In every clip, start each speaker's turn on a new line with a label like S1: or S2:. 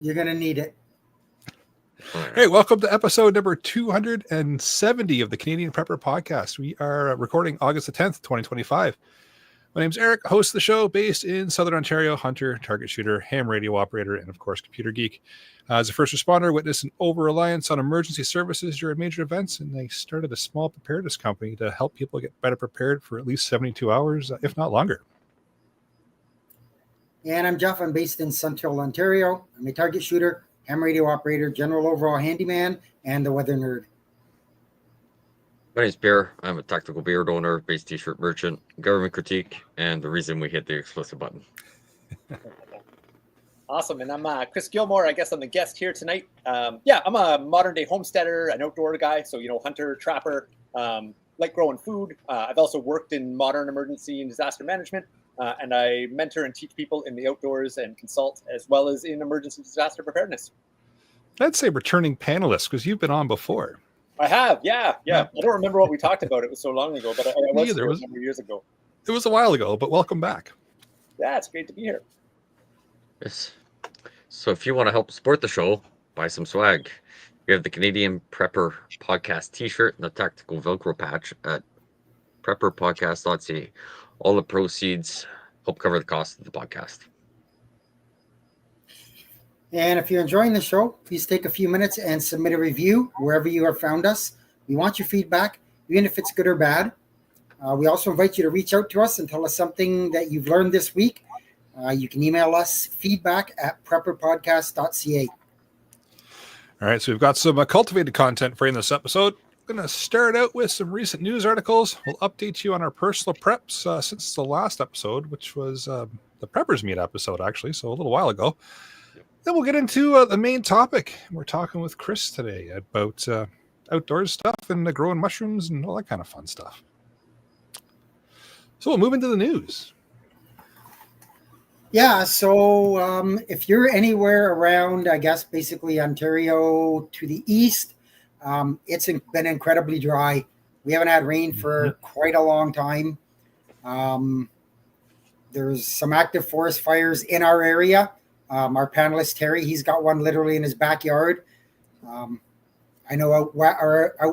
S1: You're going to need it.
S2: Hey, welcome to episode number 270 of the Canadian Prepper Podcast. We are recording August the 10th, 2025. My name's Eric, host of the show, based in Southern Ontario, hunter, target shooter, ham radio operator, and of course, computer geek. As a first responder, witnessed an over-reliance on emergency services during major events, and they started a small preparedness company to help people get better prepared for at least 72 hours, if not longer.
S1: And I'm Jeff. I'm based in Central Ontario. I'm a target shooter, ham radio operator, general overall handyman, and the weather nerd.
S3: My name's Bear. I'm a tactical beard owner, base t-shirt merchant, government critique, and the reason we hit the explicit button.
S4: Awesome. And I'm Chris Gilmour. I guess I'm the guest here tonight. I'm a modern day homesteader, an outdoor guy. So, hunter, trapper, like growing food. I've also worked in modern emergency and disaster management. And I mentor and teach people in the outdoors and consult, as well as in emergency disaster preparedness.
S2: I'd say returning panelist, because you've been on before.
S4: I have, yeah. I don't remember what we talked about. It was so long ago, but I was here a number of years ago.
S2: It was a while ago, but welcome back.
S4: Yeah, it's great to be here.
S3: Yes. So if you want to help support the show, buy some swag. We have the Canadian Prepper Podcast t-shirt and the tactical Velcro patch at prepperpodcast.ca. All the proceeds help cover the cost of the podcast.
S1: And if you're enjoying the show, please take a few minutes and submit a review wherever you have found us. We want your feedback, even if it's good or bad. We also invite you to reach out to us and tell us something that you've learned this week. You can email us feedback@prepperpodcast.ca.
S2: All right, so we've got some cultivated content for you in this episode. We're going to start out with some recent news articles. We'll update you on our personal preps since the last episode, which was the Preppers Meet episode, actually, so a little while ago. Then we'll get into the main topic. We're talking with Chris today about outdoors stuff and growing mushrooms and all that kind of fun stuff. So we'll move into the news.
S1: Yeah, so if you're anywhere around, I guess, basically Ontario to the east, it's been incredibly dry. We haven't had rain for quite a long time. There's some active forest fires in our area. Our panelist, Terry, he's got one literally in his backyard. I know out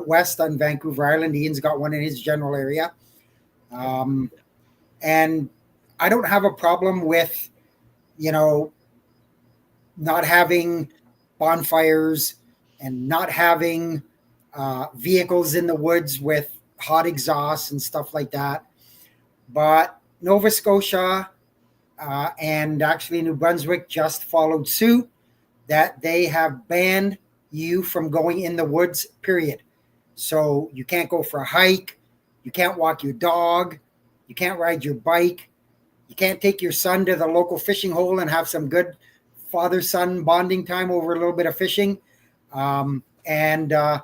S1: west on Vancouver Island, Ian's got one in his general area. And I don't have a problem with, not having bonfires and not having vehicles in the woods with hot exhaust and stuff like that. But Nova Scotia and actually New Brunswick just followed suit that they have banned you from going in the woods, period. So you can't go for a hike. You can't walk your dog. You can't ride your bike. You can't take your son to the local fishing hole and have some good father-son bonding time over a little bit of fishing. And the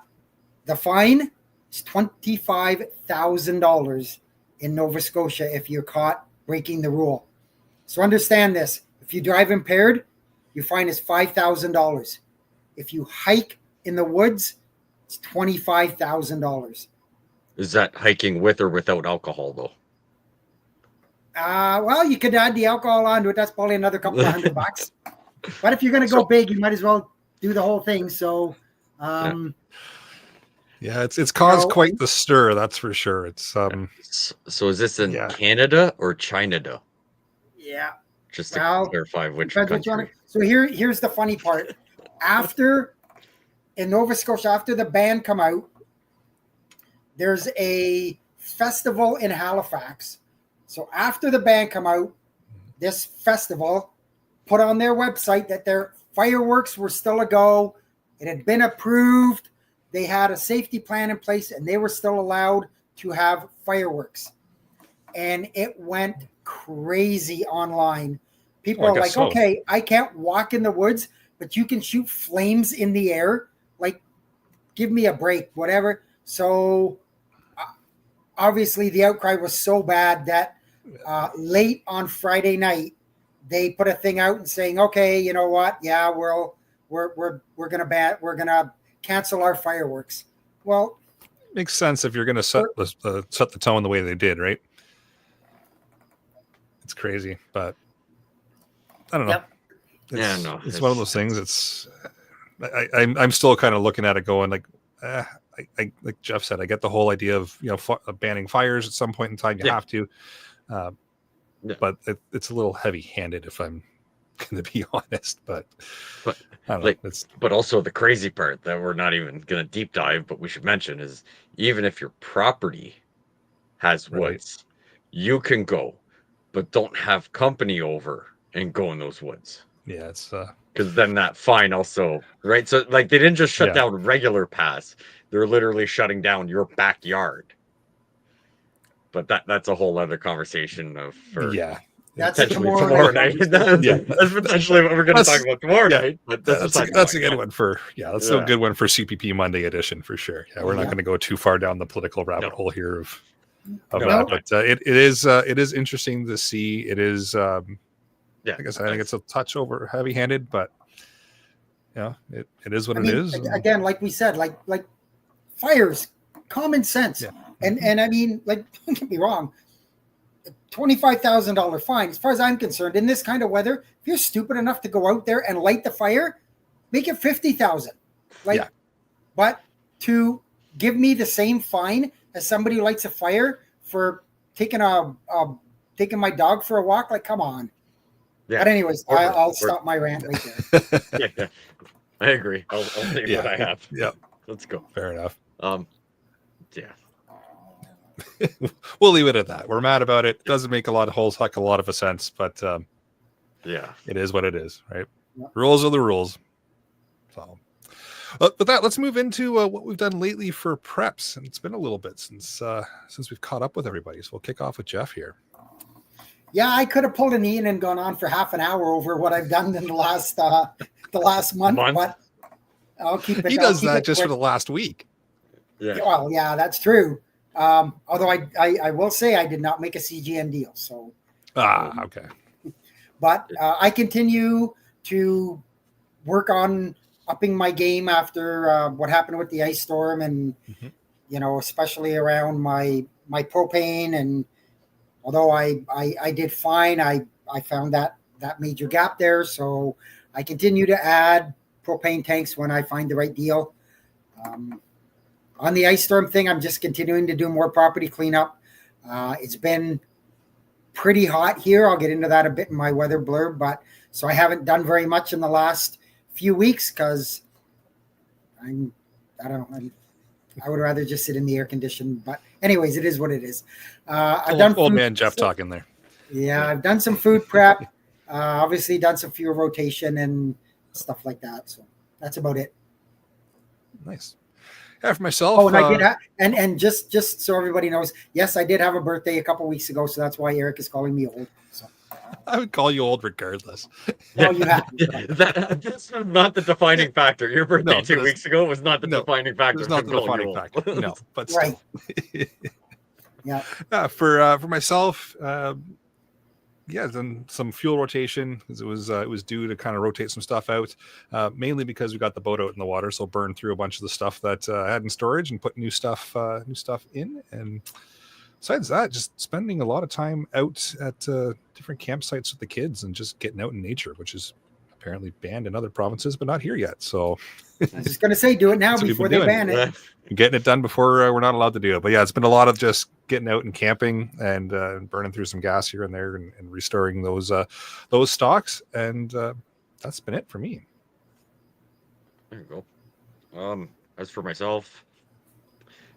S1: fine is $25,000 in Nova Scotia if you're caught breaking the rule. So understand this. If you drive impaired, your fine is $5,000. If you hike in the woods, it's $25,000.
S3: Is that hiking with or without alcohol, though?
S1: Well, you could add the alcohol onto it. That's probably another couple of $100. But if you're going to go big, you might as well do the whole thing. So,
S2: it's caused quite the stir. That's for sure. It's
S3: So is this in Canada or China?
S1: Yeah.
S3: Just to clarify which country.
S1: So here's the funny part. In Nova Scotia, after the ban come out, there's a festival in Halifax. So after the ban come out, this festival put on their website that their fireworks were still a go. It had been approved. They had a safety plan in place, and they were still allowed to have fireworks. And it went crazy online. People are like, okay, I can't walk in the woods, but you can shoot flames in the air. Like, give me a break, whatever. So obviously the outcry was so bad that late on Friday night, they put a thing out and saying, okay, you know what? Yeah, we're gonna cancel our fireworks. Well,
S2: makes sense if you're going to set the tone the way they did, right? It's crazy, but I don't know.
S1: Yep.
S2: it's one of those things. It's I'm still kind of looking at it going like, I like Jeff said, I get the whole idea of banning fires at some point in time. You have to, but it's a little heavy-handed if I'm going to be honest. But I don't know.
S3: But also the crazy part that we're not even going to deep dive, but we should mention is even if your property has woods, you can go, but don't have company over and go in those woods.
S2: Yeah, it's
S3: because then that fine also, right? So like they didn't just shut down regular paths; they're literally shutting down your backyard. But that's a whole other conversation
S1: that's
S3: tomorrow night. That's potentially what we're going to talk about tomorrow night. But
S2: that's a good one for that's a good one for CPP Monday edition for sure. Yeah, we're not going to go too far down the political rabbit hole here of that, but it is interesting to see. It is. I guess I think it's a touch over heavy-handed, but it is what it is.
S1: Again, like we said, like fires, common sense, and I mean, like, don't get me wrong, $25,000 fine. As far as I'm concerned, in this kind of weather, if you're stupid enough to go out there and light the fire, make it $50,000. But to give me the same fine as somebody who lights a fire for taking my dog for a walk, like, come on. Yeah. But anyways, I'll stop my rant right there.
S3: I agree. I'll say what I have.
S2: Yeah.
S3: Let's go.
S2: Fair enough.
S3: Yeah.
S2: We'll leave it at that. We're mad about it. Doesn't make a lot of sense, but it is what it is, right? Yeah. Rules are the rules. So, with that, let's move into what we've done lately for preps, and it's been a little bit since we've caught up with everybody. So we'll kick off with Jeff here.
S1: Yeah, I could have pulled an Ian and gone on for half an hour over what I've done in the last month, but I'll keep it.
S2: He does that just for the last week.
S1: Yeah. Well, yeah, that's true. Although I will say I did not make a CGN deal, so.
S2: Okay.
S1: But I continue to work on upping my game after what happened with the ice storm, and especially around my propane. And although I did fine, I found that major gap there, so I continue to add propane tanks when I find the right deal. On the ice storm thing, I'm just continuing to do more property cleanup. It's been pretty hot here. I'll get into that a bit in my weather blurb, but so I haven't done very much in the last few weeks because I would rather just sit in the air condition. But anyways, it is what it is. I've done
S2: old man Jeff talking there.
S1: Yeah, I've done some food prep. Obviously done some fuel rotation and stuff like that. So that's about it.
S2: Nice. Yeah, for myself.
S1: Oh, and I did have, and just so everybody knows, yes, I did have a birthday a couple weeks ago, so that's why Eric is calling me old. So
S2: I would call you old regardless.
S1: No, you have.
S3: That's not the defining factor. Your birthday 2 weeks ago was not the defining factor.
S2: It's not the defining factor. No, but still.
S1: Right. Yeah.
S2: For myself, then some fuel rotation because it was due to kind of rotate some stuff out, mainly because we got the boat out in the water, so burned through a bunch of the stuff that I had in storage and put new stuff in. And besides that, just spending a lot of time out at different campsites with the kids and just getting out in nature, which is apparently banned in other provinces, but not here yet. So
S1: I was just going to say, do it now before they ban it.
S2: Getting it done before we're not allowed to do it. But yeah, it's been a lot of just getting out and camping and burning through some gas here and there and restoring those stocks. And that's been it for me.
S3: There you go. As for myself,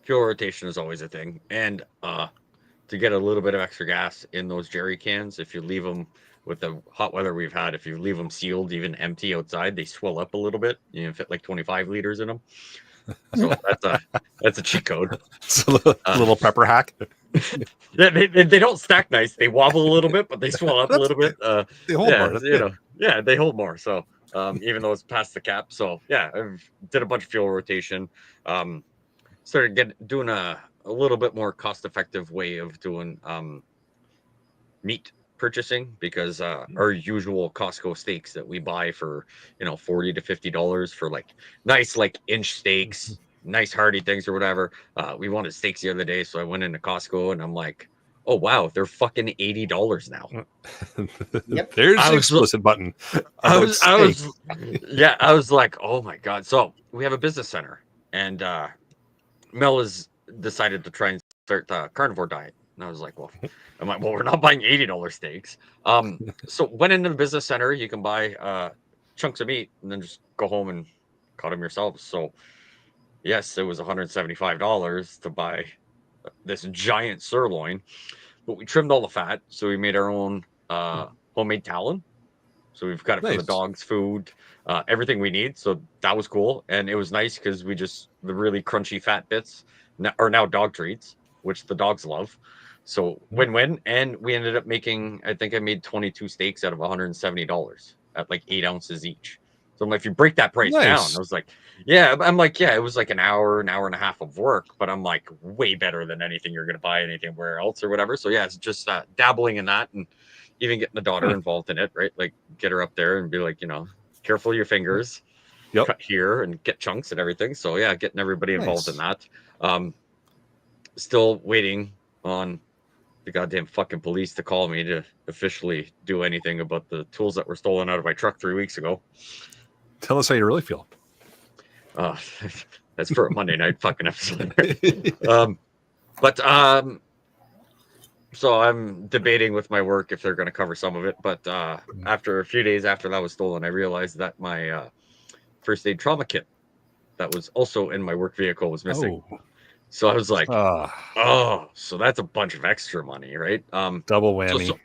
S3: fuel rotation is always a thing. And to get a little bit of extra gas in those jerry cans, if you leave them with the hot weather we've had, if you leave them sealed, even empty outside, they swell up a little bit. You can fit like 25 liters in them. So that's a cheat code.
S2: It's a little pepper hack.
S3: Yeah, they don't stack nice. They wobble a little bit, but they swell up a little bit.
S2: They hold more.
S3: They hold more. So even though it's past the cap. So yeah, I did a bunch of fuel rotation. Started doing a little bit more cost-effective way of doing meat purchasing, because our usual Costco steaks that we buy for $40 to $50 for like nice like inch steaks, nice hearty things or whatever. We wanted steaks the other day, so I went into Costco and I'm like, oh wow, they're fucking $80 now.
S1: Yep.
S2: There's
S3: I
S2: the
S3: was-
S2: explicit button.
S3: I was like, oh my god. So we have a business center, and Mel has decided to try and start the carnivore diet. And I was like, well, we're not buying $80 steaks. So went into the business center, you can buy chunks of meat and then just go home and cut them yourselves. So yes, it was $175 to buy this giant sirloin, but we trimmed all the fat, so we made our own homemade talon. So we've got it for the
S2: Nice.
S3: dogs, food, everything we need. So that was cool, and it was nice because the really crunchy fat bits are now dog treats, which the dogs love. So win-win, and we ended up making. I think I made 22 steaks out of $170 at like 8 ounces each. So I'm like, if you break that price down,
S2: Nice.
S3: I was like, yeah. I'm like, yeah, it was like an hour and a half of work, but I'm like, way better than anything you're gonna buy anywhere else or whatever. So yeah, it's just dabbling in that and even getting the daughter involved in it, right? Like get her up there and be like, careful your fingers, cut here and get chunks and everything. So yeah, getting everybody involved in that. Still waiting on the goddamn fucking police to call me to officially do anything about the tools that were stolen out of my truck 3 weeks ago.
S2: Tell us how you really feel.
S3: That's for a Monday night fucking episode. So I'm debating with my work if they're going to cover some of it. But after a few days after that was stolen, I realized that my first aid trauma kit that was also in my work vehicle was missing.
S2: Oh.
S3: So I was like, so that's a bunch of extra money, right?
S2: Double whammy.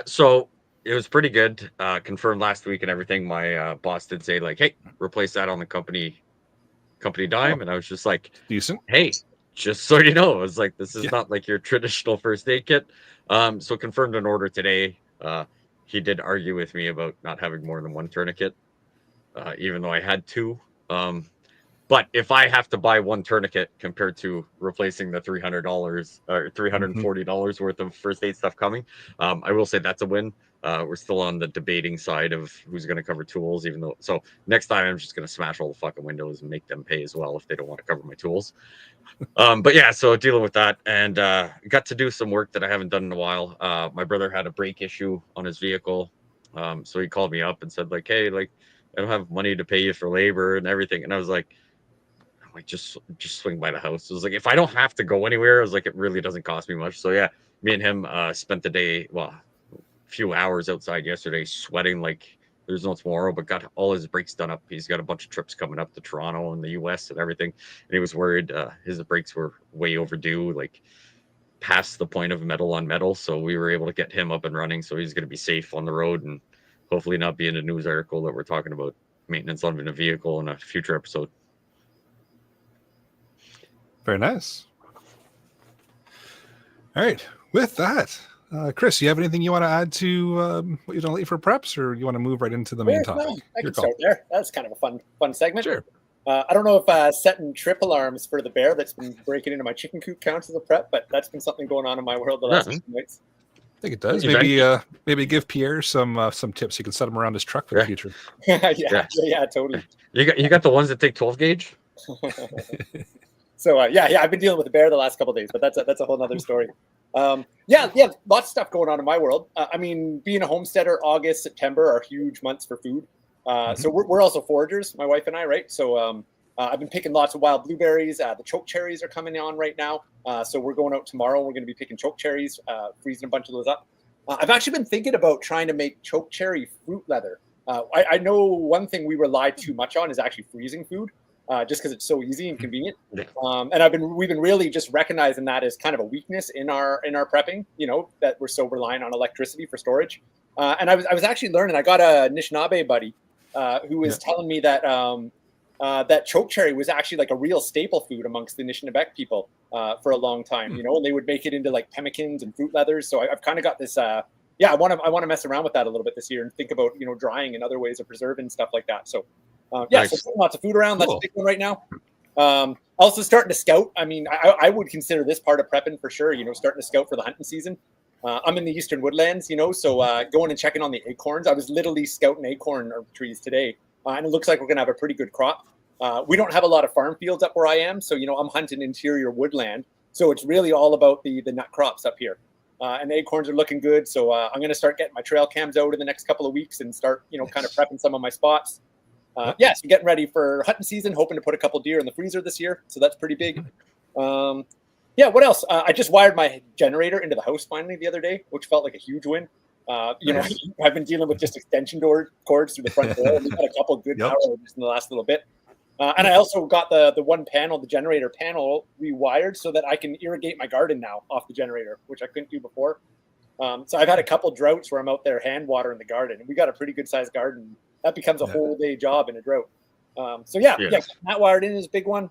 S3: So it was pretty good. Confirmed last week and everything. My boss did say like, hey, replace that on the company dime. And I was just like,
S2: decent.
S3: Hey, just so you know, I was like, this is not like your traditional first aid kit. So confirmed an order today. He did argue with me about not having more than one tourniquet, even though I had two. But if I have to buy one tourniquet compared to replacing the $300 or $340 worth of first aid stuff coming, I will say that's a win. We're still on the debating side of who's going to cover tools, so next time I'm just going to smash all the fucking windows and make them pay as well if they don't want to cover my tools. But yeah, so dealing with that and got to do some work that I haven't done in a while. My brother had a brake issue on his vehicle. So he called me up and said like, hey, like I don't have money to pay you for labor and everything. And I was like, just swing by the house. It was like, if I don't have to go anywhere, I was like, it really doesn't cost me much. So yeah, me and him spent the day, a few hours outside yesterday, sweating like there's no tomorrow, but got all his brakes done up. He's got a bunch of trips coming up to Toronto and the US and everything. And he was worried his brakes were way overdue, like past the point of metal on metal. So we were able to get him up and running. So he's going to be safe on the road and hopefully not be in a news article that we're talking about maintenance on a vehicle in a future episode.
S2: Very nice. All right. With that, Chris, you have anything you want to add to what you've done lately for preps, or you want to move right into the main topic?
S4: No, I can start there. That's kind of a fun segment.
S2: Sure.
S4: I don't know if setting trip alarms for the bear that's been breaking into my chicken coop counts as a prep, but that's been something going on in my world the last few nights.
S2: I think it does. Maybe give Pierre some tips. You can set him around his truck for the future.
S4: yeah, totally.
S3: You got the ones that take 12 gauge.
S4: So I've been dealing with the bear the last couple of days, but that's a whole nother story. Lots of stuff going on in my world. I mean, being a homesteader, August, September are huge months for food. So we're also foragers, my wife and I, right? So I've been picking lots of wild blueberries. The choke cherries are coming on right now. So we're going out tomorrow. We're going to be picking choke cherries, freezing a bunch of those up. I've actually been thinking about trying to make choke cherry fruit leather. I know one thing we rely too much on is actually freezing food. Just because it's so easy and convenient, and we've been really just recognizing that as kind of a weakness in our prepping. That we're so reliant on electricity for storage. And I was actually learning. I got a Anishinaabe buddy who was telling me that that choke cherry was actually like a real staple food amongst the Anishinaabe people for a long time. And they would make it into like pemmikins and fruit leathers. So I've kind of got this. I want to mess around with that a little bit this year and think about drying and other ways of preserving stuff like that. So.
S3: Nice.
S4: So lots of food around. Cool. That's a big one right now. Also starting to scout. I mean, I would consider this part of prepping for sure. Starting to scout for the hunting season. I'm in the Eastern Woodlands, so going and checking on the acorns. I was literally scouting acorn trees today, and it looks like we're going to have a pretty good crop. We don't have a lot of farm fields up where I am, so I'm hunting interior woodland. So it's really all about the nut crops up here. and the acorns are looking good. So I'm going to start getting my trail cams out in the next couple of weeks and start, kind of prepping some of my spots. So getting ready for hunting season, hoping to put a couple deer in the freezer this year. So that's pretty big. What else? I just wired my generator into the house finally the other day, which felt like a huge win. Nice. I've been dealing with just extension cords through the front door. And we've got a couple of good power outages in the last little bit. And I also got the one panel, the generator panel, rewired so that I can irrigate my garden now off the generator, which I couldn't do before. So I've had a couple droughts where I'm out there hand watering the garden, and we got a pretty good sized garden. That becomes a whole day job in a drought. That wired in is a big one.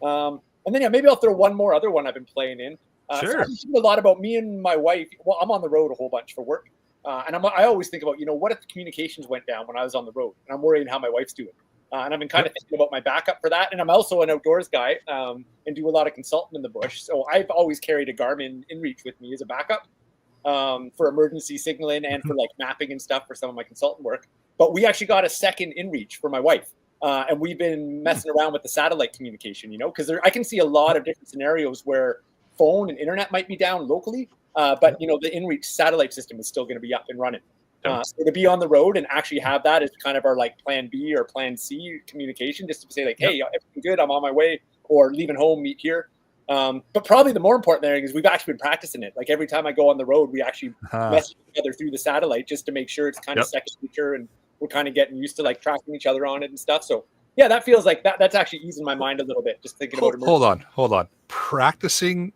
S4: And then maybe I'll throw one more other one I've been playing in.
S2: Sure.
S4: So I'm thinking a lot about me and my wife. Well, I'm on the road a whole bunch for work, and I always think about what if the communications went down when I was on the road, and I'm worrying how my wife's doing. And I've been kind of thinking about my backup for that. And I'm also an outdoors guy and do a lot of consulting in the bush. So I've always carried a Garmin InReach with me as a backup for emergency signaling and for like mapping and stuff for some of my consultant work. But we actually got a second InReach for my wife. And we've been messing around with the satellite communication, because I can see a lot of different scenarios where phone and internet might be down locally. But the InReach satellite system is still going to be up and running. So to be on the road and actually have that as kind of our like plan B or plan C communication, just to say like, hey, everything good, I'm on my way, or leaving home, meet here. But probably the more important thing is we've actually been practicing it. Like every time I go on the road, we actually message each other through the satellite just to make sure it's kind of second nature, and we're kind of getting used to like tracking each other on it and stuff. So that feels like that's actually easing my mind a little bit, just thinking about it.
S2: Hold on. Practicing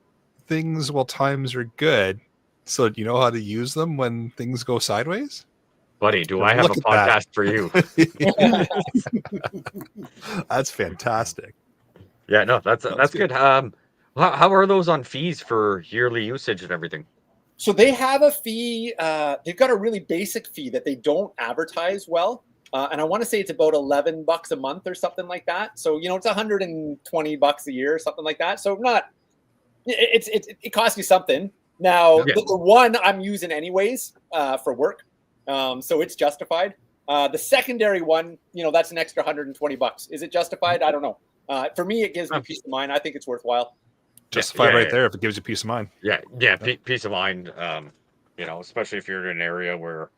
S2: things while times are good. So do you know how to use them when things go sideways?
S3: Buddy, do I have a podcast for you?
S2: That's fantastic.
S3: Yeah, no, that's good. How are those on fees for yearly usage and everything?
S4: So they have a fee. They've got a really basic fee that they don't advertise well. And I want to say it's about $11 a month or something like that. So, it's $120 a year or something like that. So it costs you something. Now, the one I'm using anyways for work, so it's justified. The secondary one, that's an extra $120. Is it justified? I don't know. For me, it gives me peace of mind. I think it's worthwhile.
S2: Justified there if it gives you peace of mind.
S3: Peace of mind. Especially if you're in an area where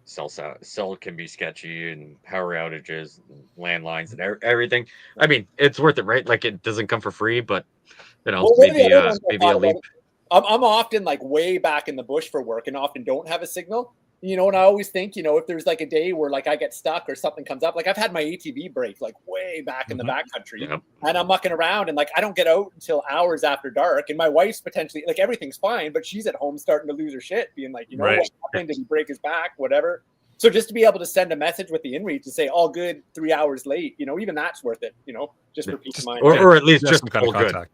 S3: cell can be sketchy and power outages, and landlines, and everything. I mean, it's worth it, right? Like it doesn't come for free, but maybe a leap.
S4: I'm often like way back in the bush for work and often don't have a signal, and I always think, if there's like a day where like I get stuck or something comes up, like I've had my ATV break like way back in the backcountry and I'm mucking around and like I don't get out until hours after dark, and my wife's potentially like everything's fine, but she's at home starting to lose her shit, being like, what happened? Did he break his back? Whatever. So just to be able to send a message with the InReach to say all good 3 hours late, even that's worth it, just for peace of mind.
S3: Or at least just
S2: some kind of
S3: good.
S2: contact.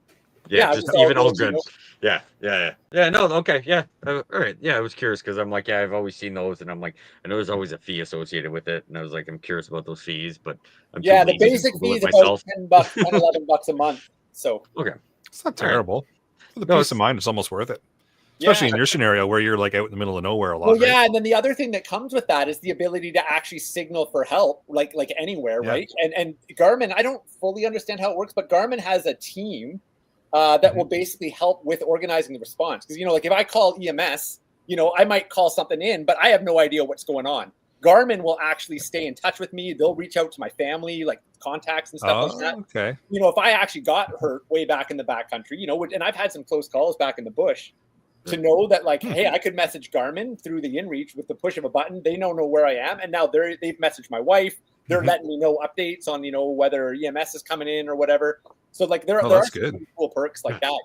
S3: Just even all good. Yeah. No, okay, yeah. All right. Yeah, I was curious because I'm like, I've always seen those, and I'm like, I know there's always a fee associated with it, and I was like, I'm curious about those fees, but I'm
S4: the basic fee is about $10, $11 a month. So
S2: it's not terrible. For the peace of mind, it's almost worth it. Especially in your scenario where you're like out in the middle of nowhere a lot.
S4: Well, and then the other thing that comes with that is the ability to actually signal for help, like anywhere, right? And Garmin, I don't fully understand how it works, but Garmin has a team that will basically help with organizing the response. Because, like if I call EMS, I might call something in, but I have no idea what's going on. Garmin will actually stay in touch with me. They'll reach out to my family, like contacts and stuff like that.
S2: Okay.
S4: If I actually got hurt way back in the backcountry, and I've had some close calls back in the bush, to know that like, hey, I could message Garmin through the InReach with the push of a button. They know where I am. And now they've messaged my wife. They're letting me know updates on, whether EMS is coming in or whatever. So like there are some really cool perks like that,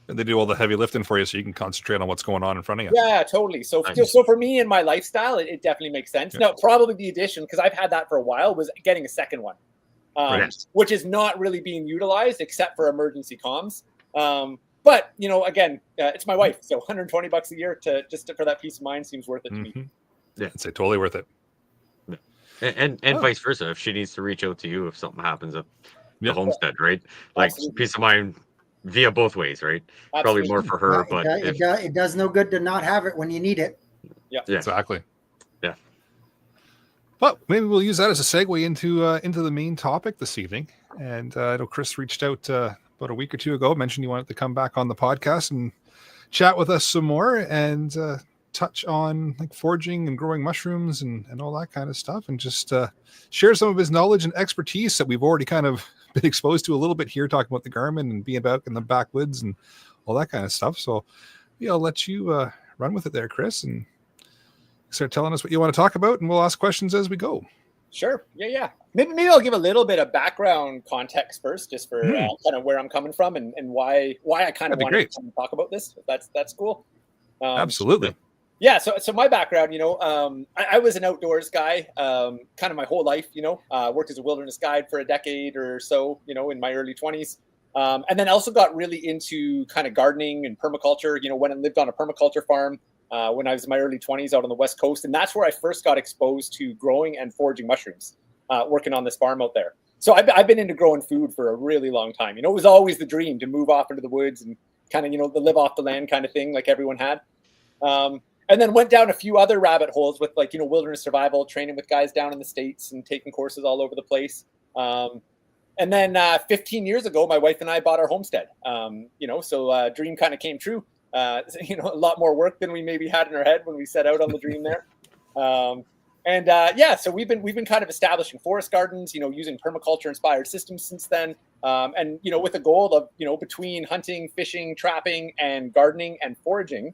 S2: And they do all the heavy lifting for you so you can concentrate on what's going on in front of you.
S4: Yeah, totally. So for me and my lifestyle, it definitely makes sense. Now, probably the addition, because I've had that for a while, was getting a second one, which is not really being utilized except for emergency comms. But, again, it's my wife. So $120 a year for that peace of mind seems worth it to me.
S2: Yeah, I'd say totally worth it.
S3: And vice versa, if she needs to reach out to you if something happens at the homestead, right? Like peace of mind via both ways, right?
S4: Absolutely.
S3: Probably more for her, but
S1: it does no good to not have it when you need it.
S4: Yeah,
S2: exactly.
S3: Yeah.
S2: But maybe we'll use that as a segue into the main topic this evening. And I know Chris reached out about a week or two ago, mentioned you wanted to come back on the podcast and chat with us some more and touch on like foraging and growing mushrooms and all that kind of stuff, and just share some of his knowledge and expertise that we've already kind of been exposed to a little bit here, talking about the Garmin and being back in the backwoods and all that kind of stuff. So yeah, I'll let you run with it there, Chris, and start telling us what you want to talk about, and we'll ask questions as we go.
S4: Sure. Yeah. Maybe I'll give a little bit of background context first, just for kind of where I'm coming from and why I kind of want to talk about this. That's cool.
S2: Absolutely.
S4: Yeah. So my background, I was an outdoors guy, kind of my whole life. Worked as a wilderness guide for a decade or so, in my early 20s. And then also got really into kind of gardening and permaculture. Went and lived on a permaculture farm when I was in my early 20s out on the West Coast. And that's where I first got exposed to growing and foraging mushrooms, working on this farm out there. So I've been into growing food for a really long time. It was always the dream to move off into the woods and kind of, the live off the land kind of thing like everyone had. And then went down a few other rabbit holes with wilderness survival, training with guys down in the States and taking courses all over the place. And then 15 years ago, my wife and I bought our homestead. So dream kind of came true. A lot more work than we maybe had in our head when we set out on the dream there. So we've been kind of establishing forest gardens, using permaculture inspired systems since then. And with the goal of, between hunting, fishing, trapping, and gardening and foraging,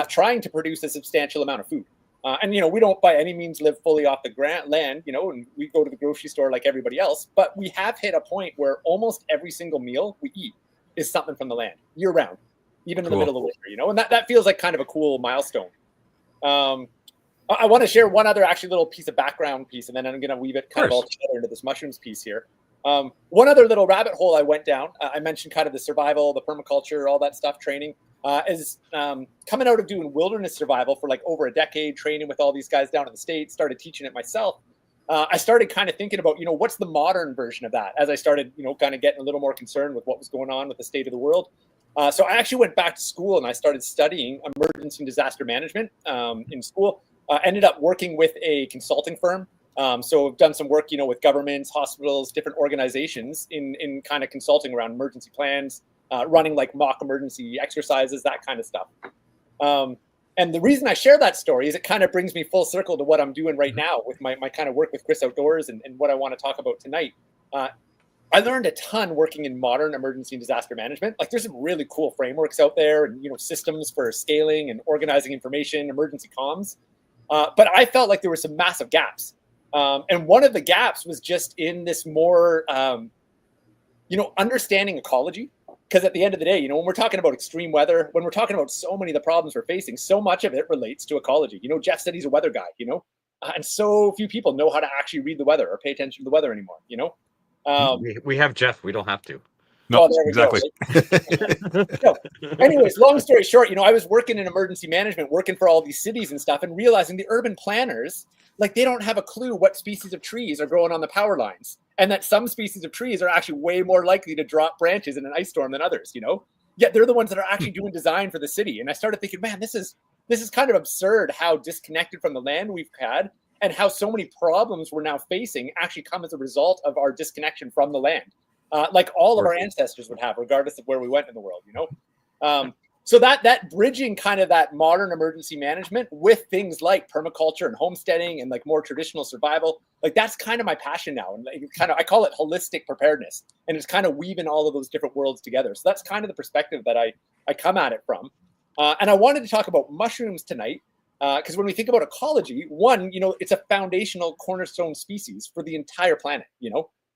S4: trying to produce a substantial amount of food. And we don't by any means live fully off the land, and we go to the grocery store like everybody else, but we have hit a point where almost every single meal we eat is something from the land year round, even in the middle of winter, and that feels like kind of a cool milestone. I want to share one other actually little piece of background piece, and then I'm going to weave it kind of all together into this mushrooms piece here. One other little rabbit hole I went down, I mentioned kind of the survival, the permaculture, all that stuff, training, is coming out of doing wilderness survival for like over a decade, training with all these guys down in the States, started teaching it myself. I started kind of thinking about, what's the modern version of that as I started, kind of getting a little more concerned with what was going on with the state of the world. So I actually went back to school and I started studying emergency and disaster management in school. Ended up working with a consulting firm. So I've done some work, with governments, hospitals, different organizations in kind of consulting around emergency plans, running like mock emergency exercises, that kind of stuff. And the reason I share that story is it kind of brings me full circle to what I'm doing right now with my kind of work with Chris Outdoors and what I want to talk about tonight. I learned a ton working in modern emergency and disaster management. Like there's some really cool frameworks out there and, systems for scaling and organizing information, emergency comms. But I felt like there were some massive gaps. And one of the gaps was just in this more, understanding ecology. Because at the end of the day, when we're talking about extreme weather, when we're talking about so many of the problems we're facing, so much of it relates to ecology. Jeff said he's a weather guy, and so few people know how to actually read the weather or pay attention to the weather anymore,
S3: We have Jeff. We don't have to.
S2: No, exactly.
S4: Anyways, long story short, I was working in emergency management, working for all these cities and stuff, and realizing the urban planners, like they don't have a clue what species of trees are growing on the power lines, and that some species of trees are actually way more likely to drop branches in an ice storm than others. Yet they're the ones that are actually doing design for the city. And I started thinking, man, this is kind of absurd how disconnected from the land we've had, and how so many problems we're now facing actually come as a result of our disconnection from the land. Like all of our ancestors would have, regardless of where we went in the world, So that bridging kind of that modern emergency management with things like permaculture and homesteading and like more traditional survival, like that's kind of my passion now. And like, I call it holistic preparedness, and it's kind of weaving all of those different worlds together. So that's kind of the perspective that I come at it from. And I wanted to talk about mushrooms tonight because when we think about ecology, one, it's a foundational cornerstone species for the entire planet,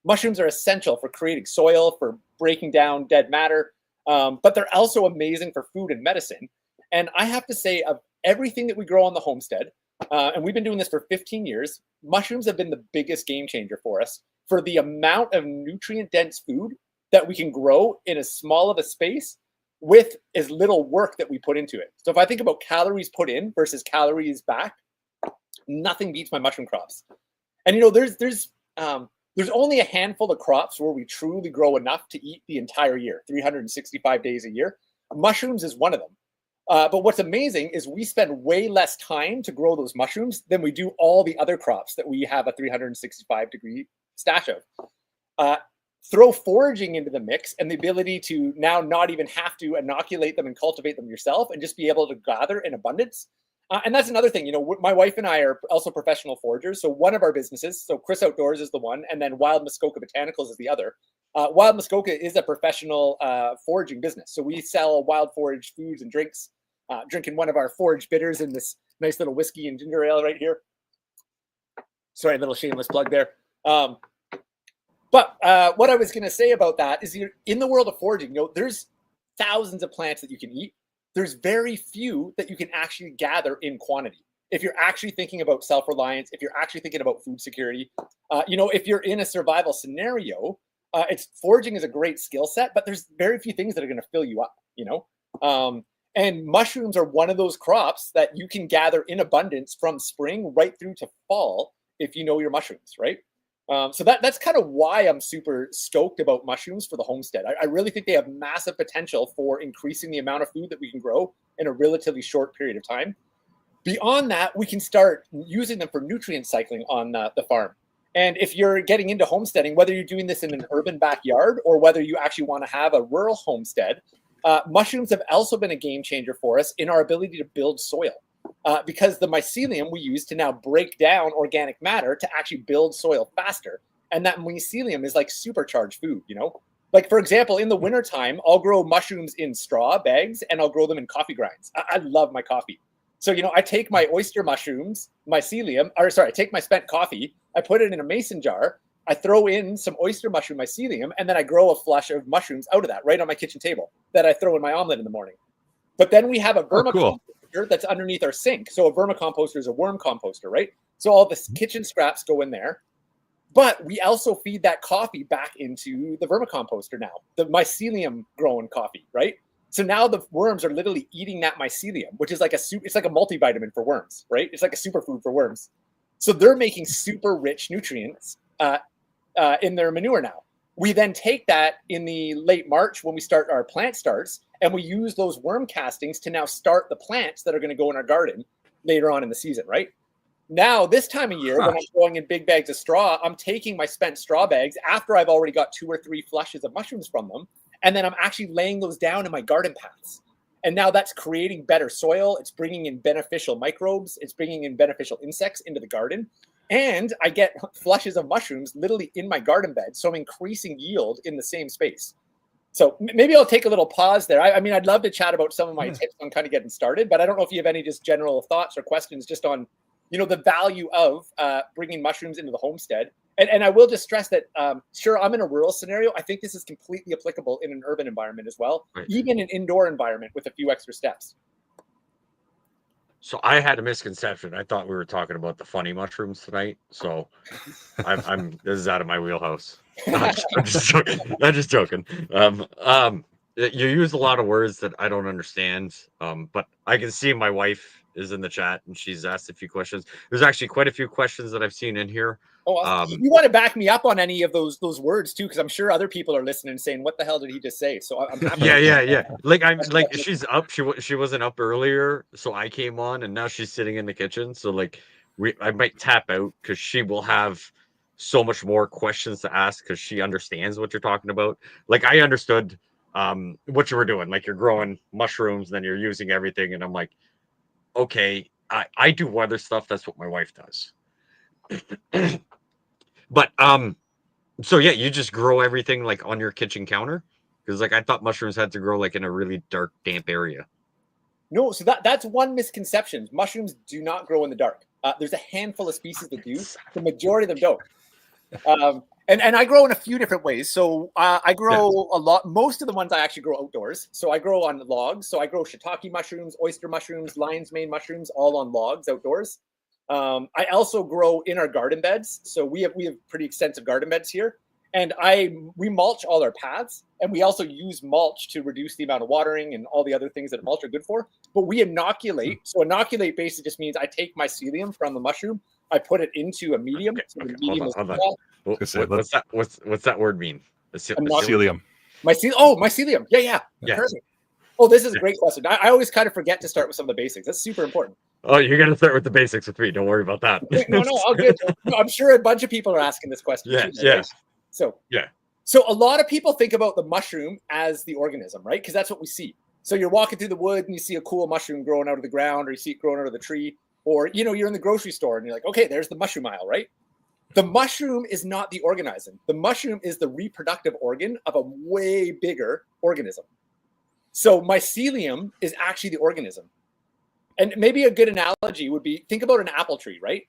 S4: Mushrooms are essential for creating soil, for breaking down dead matter, but they're also amazing for food and medicine. And I have to say, of everything that we grow on the homestead, and we've been doing this for 15 years, mushrooms have been the biggest game changer for us for the amount of nutrient-dense food that we can grow in as small of a space with as little work that we put into it. So if I think about calories put in versus calories back, nothing beats my mushroom crops. And there's only a handful of crops where we truly grow enough to eat the entire year, 365 days a year. Mushrooms is one of them. But what's amazing is we spend way less time to grow those mushrooms than we do all the other crops that we have a 365-degree stash of. throw foraging into the mix and the ability to now not even have to inoculate them and cultivate them yourself and just be able to gather in abundance. And that's another thing, my wife and I are also professional foragers. So one of our businesses, so Chris Outdoors is the one, and then Wild Muskoka Botanicals is the other. Wild Muskoka is a professional foraging business. So we sell wild forage foods and drinks, drinking one of our forage bitters in this nice little whiskey and ginger ale right here. Sorry, a little shameless plug there. But what I was going to say about that is in the world of foraging, there's thousands of plants that you can eat. There's very few that you can actually gather in quantity. If you're actually thinking about self-reliance, if you're actually thinking about food security, if you're in a survival scenario, foraging is a great skill set, but there's very few things that are going to fill you up, and mushrooms are one of those crops that you can gather in abundance from spring right through to fall if you know your mushrooms, right? So that's kind of why I'm super stoked about mushrooms for the homestead. I really think they have massive potential for increasing the amount of food that we can grow in a relatively short period of time. Beyond that, we can start using them for nutrient cycling on the farm. And if you're getting into homesteading, whether you're doing this in an urban backyard or whether you actually want to have a rural homestead, mushrooms have also been a game changer for us in our ability to build soil. Because the mycelium we use to now break down organic matter to actually build soil faster. And that mycelium is like supercharged food, Like, for example, in the wintertime, I'll grow mushrooms in straw bags and I'll grow them in coffee grinds. I love my coffee. So, I take my oyster mushrooms, I take my spent coffee, I put it in a mason jar, I throw in some oyster mushroom mycelium, and then I grow a flush of mushrooms out of that right on my kitchen table that I throw in my omelet in the morning. But then we have a vermicomposter that's underneath our sink. So a vermicomposter is a worm composter, right? So all the kitchen scraps go in there. But we also feed that coffee back into the vermicomposter now, the mycelium grown coffee, right? So now the worms are literally eating that mycelium, which is it's like a multivitamin for worms, right? It's like a superfood for worms. So they're making super rich nutrients in their manure now. We then take that in the late March when we start our plant starts, and we use those worm castings to now start the plants that are going to go in our garden later on in the season, right? Now, this time of year, when I'm growing in big bags of straw, I'm taking my spent straw bags after I've already got 2 or 3 flushes of mushrooms from them, and then I'm actually laying those down in my garden paths. And now that's creating better soil. It's bringing in beneficial microbes. It's bringing in beneficial insects into the garden. And I get flushes of mushrooms literally in my garden bed. So I'm increasing yield in the same space. So maybe I'll take a little pause there. I mean, I'd love to chat about some of my tips on kind of getting started, but I don't know if you have any just general thoughts or questions just on, the value of bringing mushrooms into the homestead. And I will just stress that, sure, I'm in a rural scenario. I think this is completely applicable in an urban environment as well, right. Even an indoor environment with a few extra steps.
S3: So I had a misconception. I thought we were talking about the funny mushrooms tonight. So this is out of my wheelhouse. I'm just joking. I'm just joking. You use a lot of words that I don't understand. But I can see my wife is in the chat and she's asked a few questions. There's actually quite a few questions that I've seen in here.
S4: Oh, you want to back me up on any of those words too, because I'm sure other people are listening and saying, "What the hell did he just say?" So I'm happy.
S3: Yeah. Like she's up. She wasn't up earlier, so I came on, and now she's sitting in the kitchen. So I might tap out because she will have so much more questions to ask because she understands what you're talking about. Like I understood what you were doing. Like you're growing mushrooms, then you're using everything, and I'm like, okay, I do other stuff. That's what my wife does. But so yeah, you just grow everything like on your kitchen counter? Because I thought mushrooms had to grow like in a really dark, damp area.
S4: No, so that's one misconception. Mushrooms do not grow in the dark. There's a handful of species that do. The majority of them don't. And I grow in a few different ways. So I grow a lot. Most of the ones I actually grow outdoors. So I grow on logs. So I grow shiitake mushrooms, oyster mushrooms, lion's mane mushrooms, all on logs outdoors. I also grow in our garden beds. So we have pretty extensive garden beds here. And we mulch all our paths. And we also use mulch to reduce the amount of watering and all the other things that mulch are good for. But we inoculate. So inoculate basically just means I take mycelium from the mushroom. I put it into a medium.
S3: Okay,
S4: so the medium
S3: hold on. What's that word mean?
S2: Mycelium.
S4: Mycelium. Yeah. Perfect. Oh, this is a great question. I always kind of forget to start with some of the basics. That's super important.
S3: Oh, you're going to start with the basics with me. Don't worry about that.
S4: No, all good. I'm sure a bunch of people are asking this question.
S3: Yeah.
S4: So,
S3: yeah.
S4: So a lot of people think about the mushroom as the organism, right? Because that's what we see. So you're walking through the woods and you see a cool mushroom growing out of the ground, or you see it growing out of the tree, or you're in the grocery store and you're like, okay, there's the mushroom aisle, right? The mushroom is not the organism. The mushroom is the reproductive organ of a way bigger organism. So mycelium is actually the organism. And maybe a good analogy would be, think about an apple tree, right?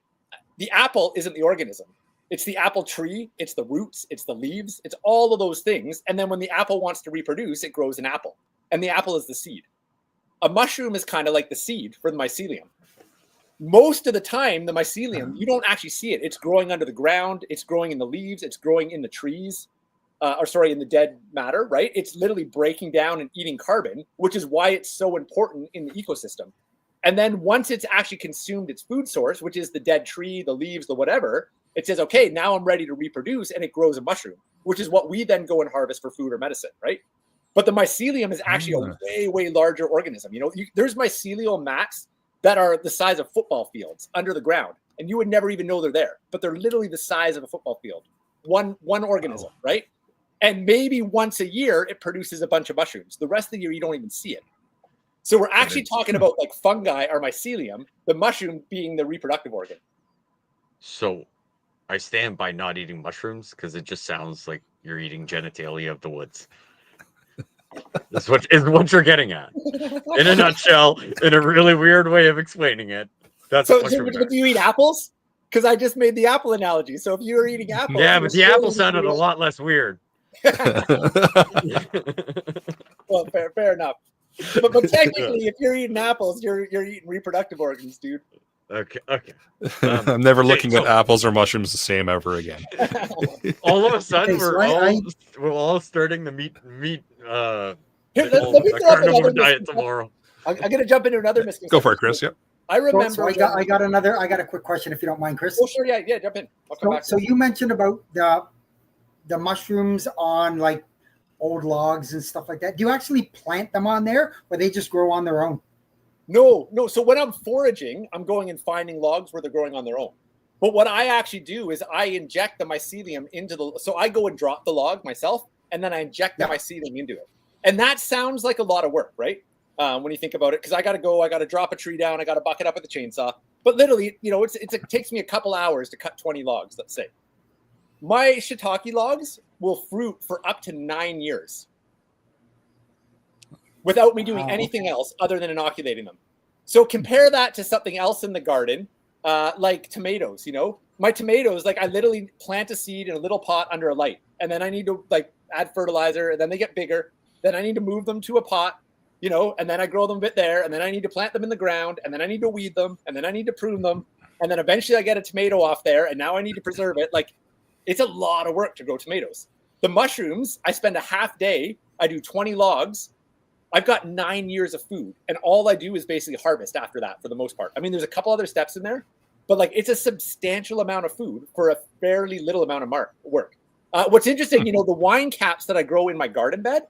S4: The apple isn't the organism. It's the apple tree, it's the roots, it's the leaves, it's all of those things. And then when the apple wants to reproduce, it grows an apple. And the apple is the seed. A mushroom is kind of like the seed for the mycelium. Most of the time, the mycelium, you don't actually see it. It's growing under the ground. It's growing in the leaves. It's growing in the trees, in the dead matter, right? It's literally breaking down and eating carbon, which is why it's so important in the ecosystem. And then once it's actually consumed its food source, which is the dead tree, the leaves, the whatever, it says, okay, now I'm ready to reproduce, and it grows a mushroom, which is what we then go and harvest for food or medicine, right? But the mycelium is actually a way, way larger organism. There's mycelial mats that are the size of football fields under the ground, and you would never even know they're there, but they're literally the size of a football field. One organism, right? And maybe once a year, it produces a bunch of mushrooms. The rest of the year, you don't even see it. So we're actually talking about like fungi or mycelium, the mushroom being the reproductive organ.
S3: So I stand by not eating mushrooms because it just sounds like you're eating genitalia of the woods. That's what you're getting at. In a nutshell, in a really weird way of explaining it. That's
S4: so do you eat apples? Because I just made the apple analogy. So if you were eating apples,
S3: yeah, but the apple sounded a lot less weird.
S4: Well, fair enough. But technically, if you're eating apples, you're eating reproductive organs, dude.
S3: Okay.
S2: I'm never looking at apples or mushrooms the same ever again.
S3: All of a sudden, we're all starting the meat
S4: Here, let me throw up another
S3: diet tomorrow.
S4: I'm going to jump into another misconception.
S2: Go for it, Chris. Yep.
S4: I remember.
S1: So I got a quick question, if you don't mind, Chris.
S4: Oh, sure. Yeah. Jump in. I'll come back.
S1: So you mentioned about the mushrooms on like old logs and stuff like that. Do you actually plant them on there, or they just grow on their own?
S4: No. So when I'm foraging, I'm going and finding logs where they're growing on their own. But what I actually do is I inject the mycelium so I go and drop the log myself, and then I inject the mycelium into it. And that sounds like a lot of work, right? When you think about it, because I got to drop a tree down, I got to buck it up with a chainsaw. But literally, it takes me a couple hours to cut 20 logs, let's say. My shiitake logs will fruit for up to 9 years without me doing anything else other than inoculating them. So compare that to something else in the garden, like tomatoes. My tomatoes, like I literally plant a seed in a little pot under a light, and then I need to like add fertilizer, and then they get bigger. Then I need to move them to a pot, and then I grow them a bit there, and then I need to plant them in the ground, and then I need to weed them, and then I need to prune them, and then eventually I get a tomato off there, and now I need to preserve it. Like, it's a lot of work to grow tomatoes. The mushrooms, I spend a half day, I do 20 logs, I've got 9 years of food, and all I do is basically harvest after that for the most part. I mean, there's a couple other steps in there, but like it's a substantial amount of food for a fairly little amount of work. What's interesting, the wine caps that I grow in my garden bed,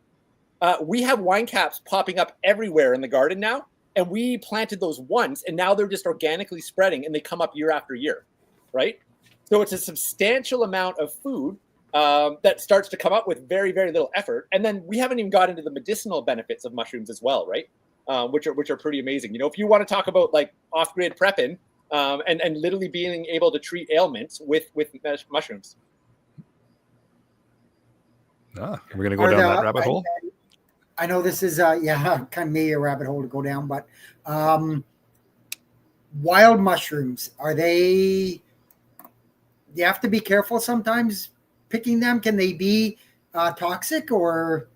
S4: we have wine caps popping up everywhere in the garden now, and we planted those once, and now they're just organically spreading, and they come up year after year, right? So it's a substantial amount of food that starts to come up with very, very little effort. And then we haven't even got into the medicinal benefits of mushrooms as well, right? Which are pretty amazing. If you want to talk about like off-grid prepping and literally being able to treat ailments with mushrooms.
S2: We're going to go down that rabbit hole.
S1: I know this is kind of maybe a rabbit hole to go down, but wild mushrooms, you have to be careful sometimes picking them. Can they be toxic or?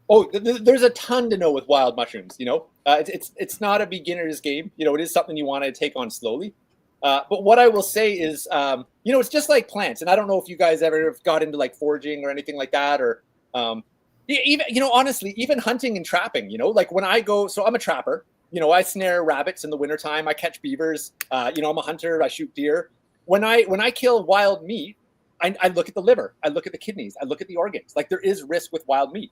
S4: Oh, there's a ton to know with wild mushrooms. It's not a beginner's game. It is something you want to take on slowly. But what I will say is, it's just like plants. And I don't know if you guys ever got into like foraging or anything like that, or even, honestly, even hunting and trapping. Like when I go, so I'm a trapper. I snare rabbits in the wintertime. I catch beavers. I'm a hunter. I shoot deer. When I kill wild meat, I look at the liver, I look at the kidneys, I look at the organs. Like there is risk with wild meat,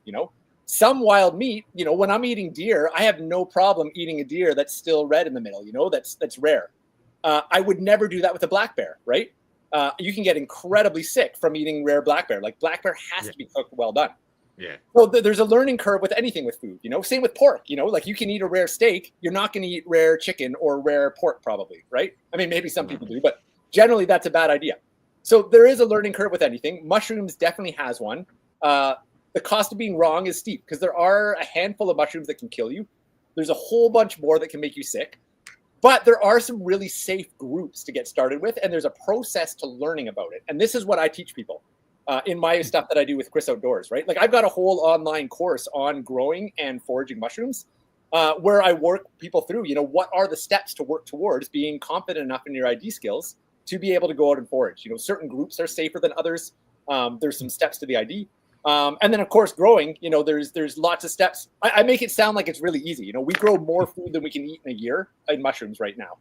S4: Some wild meat, when I'm eating deer, I have no problem eating a deer that's still red in the middle, that's rare. I would never do that with a black bear, right? you can get incredibly sick from eating rare black bear. Like black bear has to be cooked well done.
S3: Yeah.
S4: So there's a learning curve with anything with food, same with pork, like you can eat a rare steak. You're not going to eat rare chicken or rare pork probably, right? I mean, maybe some people do, but generally that's a bad idea. So there is a learning curve with anything. Mushrooms definitely has one. The cost of being wrong is steep because there are a handful of mushrooms that can kill you. There's a whole bunch more that can make you sick. But there are some really safe groups to get started with, and there's a process to learning about it. And this is what I teach people in my stuff that I do with Chris Outdoors, right? Like I've got a whole online course on growing and foraging mushrooms where I work people through, what are the steps to work towards being confident enough in your ID skills to be able to go out and forage. Certain groups are safer than others. There's some steps to the ID. And then, of course, growing, there's lots of steps. I make it sound like it's really easy. We grow more food than we can eat in a year in mushrooms right now.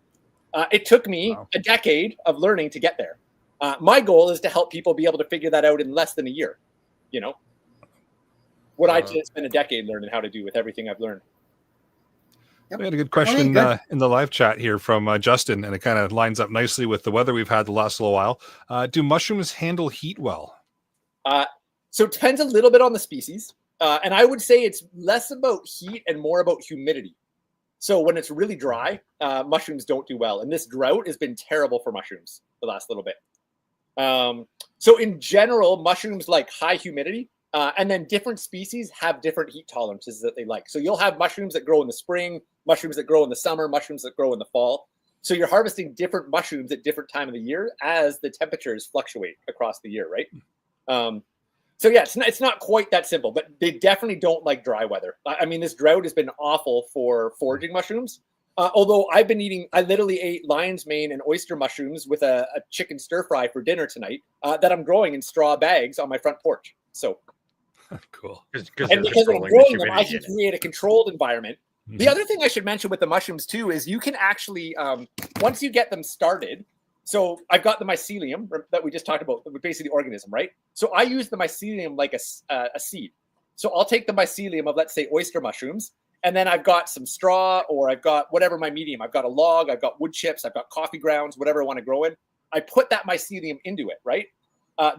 S4: It took me a decade of learning to get there. My goal is to help people be able to figure that out in less than a year. What I did spend a decade learning how to do with everything I've learned.
S2: Yep. We had a good question in the live chat here from Justin, and it kind of lines up nicely with the weather we've had the last little while. Do mushrooms handle heat well?
S4: So it depends a little bit on the species. And I would say it's less about heat and more about humidity. So when it's really dry, mushrooms don't do well. And this drought has been terrible for mushrooms the last little bit. So in general, mushrooms like high humidity, and then different species have different heat tolerances that they like. So you'll have mushrooms that grow in the spring, mushrooms that grow in the summer, mushrooms that grow in the fall. So you're harvesting different mushrooms at different time of the year as the temperatures fluctuate across the year, right? So yeah, it's not quite that simple, but they definitely don't like dry weather. I mean, this drought has been awful for foraging mushrooms. Although I literally ate lion's mane and oyster mushrooms with a chicken stir fry for dinner tonight that I'm growing in straw bags on my front porch. So
S2: cool.
S4: And because I'm growing them, I can create a controlled environment. Mm-hmm. The other thing I should mention with the mushrooms too is you can actually, once you get them started, so I've got the mycelium that we just talked about, basically the organism, right? So I use the mycelium like a seed. So I'll take the mycelium of, let's say, oyster mushrooms, and then I've got some straw, or I've got whatever my medium. I've got a log, I've got wood chips, I've got coffee grounds, whatever I want to grow in. I put that mycelium into it, right?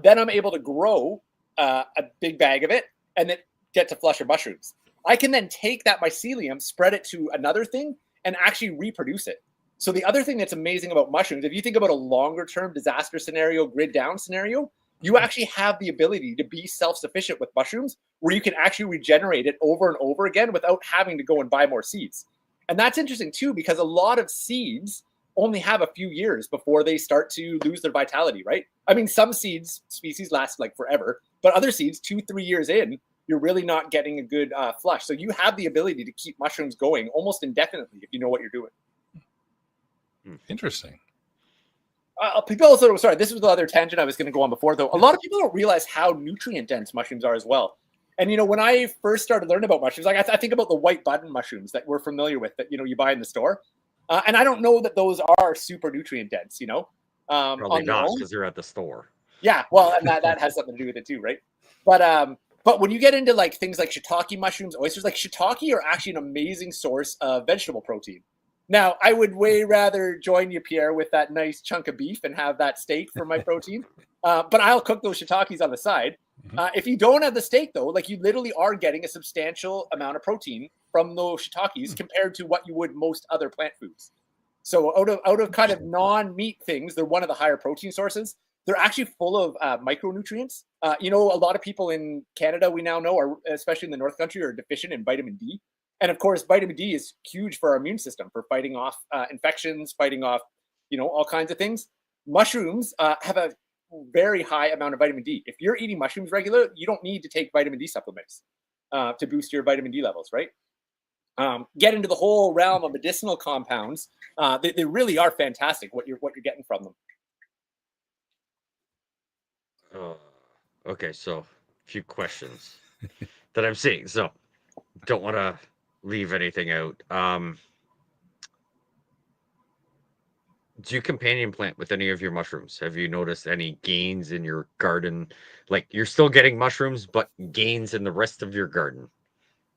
S4: Then I'm able to grow a big bag of it and then get to flusher mushrooms. I can then take that mycelium, spread it to another thing, and actually reproduce it. So the other thing that's amazing about mushrooms, if you think about a longer term disaster scenario, grid down scenario, you actually have the ability to be self-sufficient with mushrooms where you can actually regenerate it over and over again without having to go and buy more seeds. And that's interesting too, because a lot of seeds only have a few years before they start to lose their vitality, right? I mean, some species last like forever, but other seeds, 2-3 years in, you're really not getting a good flush. So you have the ability to keep mushrooms going almost indefinitely if you know what you're doing.
S2: Interesting.
S4: People also, sorry, this was the other tangent I was going to go on before, though. A lot of people don't realize how nutrient dense mushrooms are as well. And, when I first started learning about mushrooms, like I think about the white button mushrooms that we're familiar with that, you buy in the store. And I don't know that those are super nutrient dense,
S3: Probably not because they're at the store.
S4: Yeah, well, and that has something to do with it too, right? But when you get into like things like shiitake mushrooms, oysters, like shiitake are actually an amazing source of vegetable protein. Now, I would way rather join you, Pierre, with that nice chunk of beef and have that steak for my protein. But I'll cook those shiitakes on the side. If you don't have the steak, though, like you literally are getting a substantial amount of protein from those shiitakes compared to what you would most other plant foods. So out of kind of non-meat things, they're one of the higher protein sources. They're actually full of micronutrients. A lot of people in Canada we now know, are especially in the North Country, are deficient in vitamin D. And of course, vitamin D is huge for our immune system, for fighting off infections, fighting off, all kinds of things. Mushrooms have a very high amount of vitamin D. If you're eating mushrooms regular, you don't need to take vitamin D supplements to boost your vitamin D levels, right? Get into the whole realm of medicinal compounds. They really are fantastic. What you're getting from them.
S3: Okay, so a few questions that I'm seeing. So don't want to leave anything out. Do you companion plant with any of your mushrooms? Have you noticed any gains in your garden? Like you're still getting mushrooms, but gains in the rest of your garden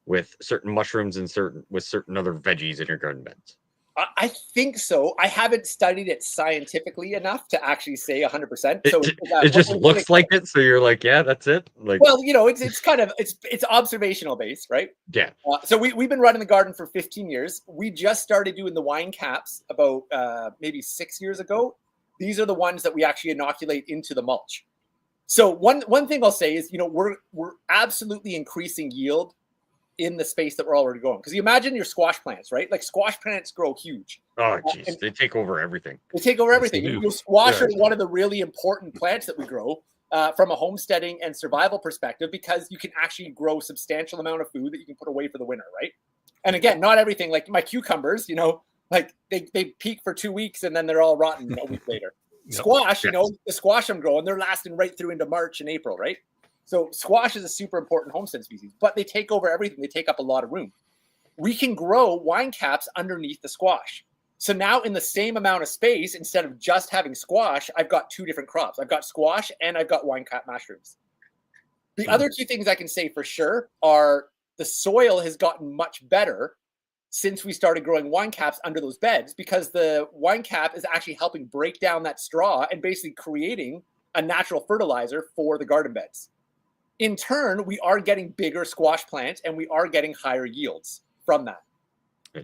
S3: with certain mushrooms and certain other veggies in your garden beds?
S4: I think so. I haven't studied it scientifically enough to actually say 100%. So
S3: it just looks like it. So you're like, yeah, that's it. Like,
S4: well, it's kind of it's observational based, right?
S3: yeah.
S4: So we've been running the garden for 15 years. We just started doing the wine caps about maybe 6 years ago. These are the ones that we actually inoculate into the mulch. So one thing I'll say is, we're absolutely increasing yield in the space that we're already growing. Because you imagine your squash plants, right? Like squash plants grow huge.
S3: Oh, geez, they take over everything.
S4: They take over everything.
S2: Yes,
S4: And squash are one of the really important plants that we grow from a homesteading and survival perspective, because you can actually grow substantial amount of food that you can put away for the winter, right? And again, not everything, like my cucumbers, like they peak for 2 weeks and then they're all rotten a week later. Yep. Squash, the squash I'm growing, they're lasting right through into March and April, right? So squash is a super important homestead species, but they take over everything. They take up a lot of room. We can grow wine caps underneath the squash. So now in the same amount of space, instead of just having squash, I've got 2 different crops. I've got squash and I've got wine cap mushrooms. The other 2 things I can say for sure are the soil has gotten much better since we started growing wine caps under those beds, because the wine cap is actually helping break down that straw and basically creating a natural fertilizer for the garden beds. In turn, we are getting bigger squash plants and we are getting higher yields from that.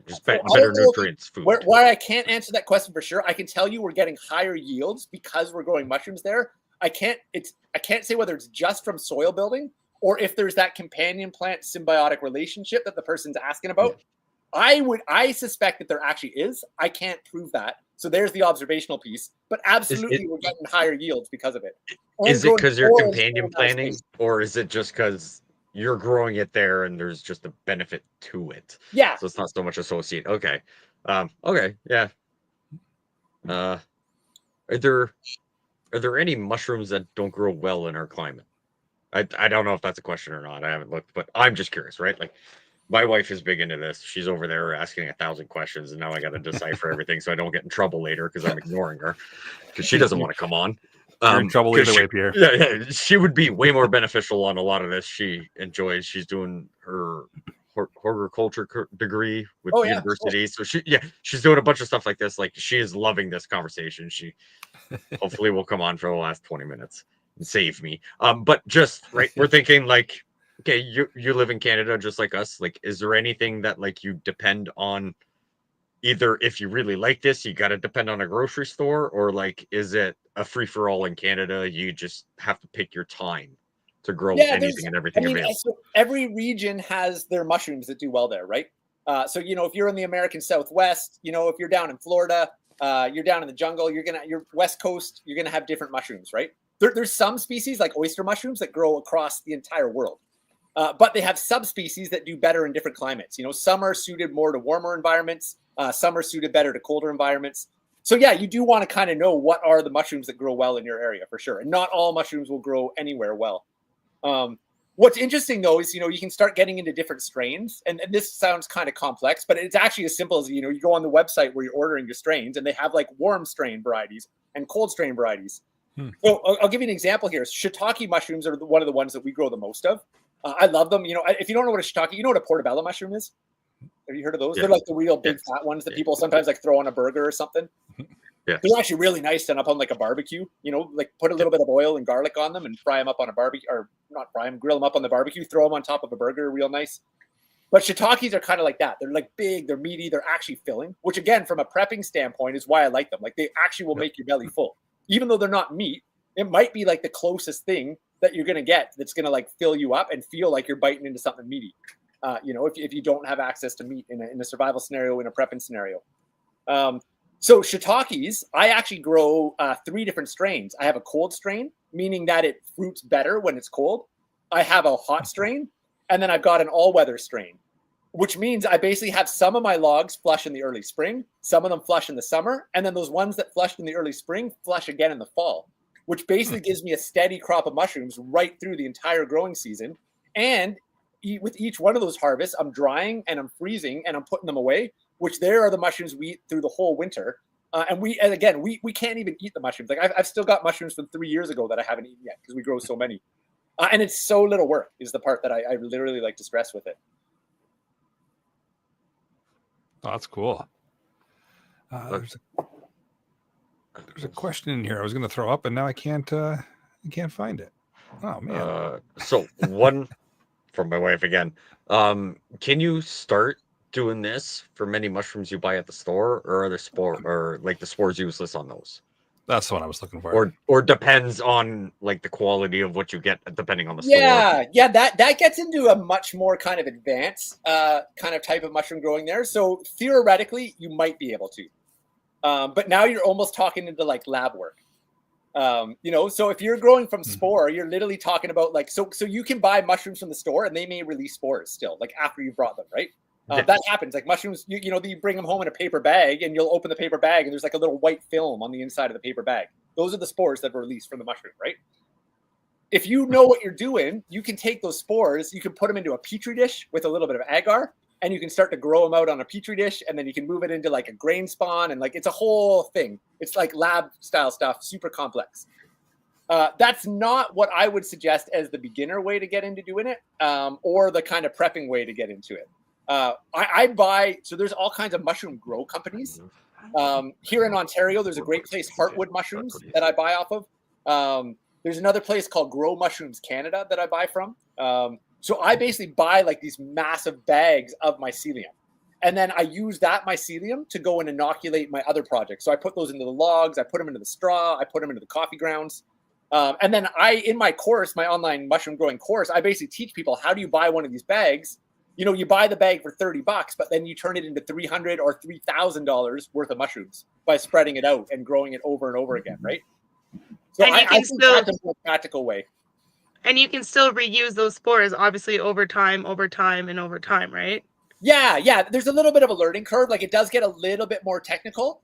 S3: Just better nutrients, food.
S4: Where I can't answer that question for sure, I can tell you we're getting higher yields because we're growing mushrooms there. I can't say whether it's just from soil building or if there's that companion plant symbiotic relationship that the person's asking about. I suspect that there actually is. I can't prove that. So there's the observational piece. But absolutely, we're getting higher yields because of it.
S3: Is it because you're companion planting, or is it just because you're growing it there and there's just a benefit to it?
S4: Yeah.
S3: So it's not so much associated. Okay. Okay. Yeah. Are there any mushrooms that don't grow well in our climate? I don't know if that's a question or not. I haven't looked, but I'm just curious, right? Like, my wife is big into this. She's over there asking 1,000 questions, and now I got to decipher everything so I don't get in trouble later because I'm ignoring her because she doesn't want to come on.
S2: You're in trouble either way, Pierre.
S3: Yeah, she would be way more beneficial on a lot of this. She enjoys. She's doing her horticulture degree with the university, so she's doing a bunch of stuff like this. Like, she is loving this conversation. She hopefully will come on for the last 20 minutes and save me. But just right, we're thinking like, okay, you live in Canada just like us. Like, is there anything that like you depend on? Either if you really like this, you got to depend on a grocery store, or like, is it a free for all in Canada? You just have to pick your time to grow anything and everything available.
S4: So every region has their mushrooms that do well there, right? So if you're in the American Southwest, if you're down in Florida, you're down in the jungle, you're West Coast, you're gonna have different mushrooms, right? There's some species like oyster mushrooms that grow across the entire world. But they have subspecies that do better in different climates. Some are suited more to warmer environments. Some are suited better to colder environments. So yeah, you do want to kind of know what are the mushrooms that grow well in your area for sure. And not all mushrooms will grow anywhere well. What's interesting though is, you can start getting into different strains. And this sounds kind of complex, but it's actually as simple as, you go on the website where you're ordering your strains and they have like warm strain varieties and cold strain varieties. So I'll give you an example here. Shiitake mushrooms are one of the ones that we grow the most of. I love them. If you don't know what a shiitake, you know what a portobello mushroom is? Have you heard of those? Yeah. They're like the real big fat ones that people sometimes like throw on a burger or something. Yeah. They're actually really nice done up on like a barbecue, like put a little bit of oil and garlic on them and fry them up on a barbecue, or not fry them, grill them up on the barbecue, throw them on top of a burger, real nice. But shiitakes are kind of like that. They're like big, they're meaty, they're actually filling, which again, from a prepping standpoint is why I like them. Like, they actually will make your belly full. Even though they're not meat, it might be like the closest thing that you're going to get that's going to like fill you up and feel like you're biting into something meaty. If you don't have access to meat in a survival scenario, in a prepping scenario. So shiitakes, I actually grow 3 different strains. I have a cold strain, meaning that it fruits better when it's cold. I have a hot strain, and then I've got an all-weather strain, which means I basically have some of my logs flush in the early spring, some of them flush in the summer, and then those ones that flushed in the early spring flush again in the fall, which basically gives me a steady crop of mushrooms right through the entire growing season. And with each one of those harvests, I'm drying and I'm freezing and I'm putting them away, which there are the mushrooms we eat through the whole winter. And we can't even eat the mushrooms. Like, I've still got mushrooms from 3 years ago that I haven't eaten yet because we grow so many. And it's so little work is the part that I literally like to stress with it.
S2: Oh, that's cool. There's a question in here I was going to throw up, and now I can't find it. Oh man.
S3: So one from my wife again. Can you start doing this for many mushrooms you buy at the store, or are the spores useless on those?
S2: That's the one I was looking for.
S3: Or depends on like the quality of what you get depending on the store.
S4: Yeah, that gets into a much more kind of advanced kind of type of mushroom growing there. So theoretically, you might be able to, but now you're almost talking into like lab work. So if you're growing from spore, you're literally talking about like so you can buy mushrooms from the store and they may release spores still, like after you brought them, right? That happens. Like mushrooms, you bring them home in a paper bag and you'll open the paper bag and there's like a little white film on the inside of the paper bag. Those are the spores that were released from the mushroom, right? If you know what you're doing, you can take those spores, you can put them into a petri dish with a little bit of agar, and you can start to grow them out on a petri dish, and then you can move it into like a grain spawn, and like it's a whole thing. It's like lab style stuff, super complex. That's not what I would suggest as the beginner way to get into doing it, or the kind of prepping way to get into it. So there's all kinds of mushroom grow companies. Here in Ontario, there's a great place, Heartwood Mushrooms, that I buy off of. There's another place called Grow Mushrooms Canada that I buy from. So I basically buy like these massive bags of mycelium. And then I use that mycelium to go and inoculate my other projects. So I put those into the logs, I put them into the straw, I put them into the coffee grounds. And then in my course, my online mushroom growing course, I basically teach people how do you buy one of these bags. You buy the bag for $30, but then you turn it into $300 or $3,000 worth of mushrooms by spreading it out and growing it over and over again, right? So I think that's a more practical way.
S5: And you can still reuse those spores, obviously, over time, right?
S4: Yeah. There's a little bit of a learning curve. Like it does get a little bit more technical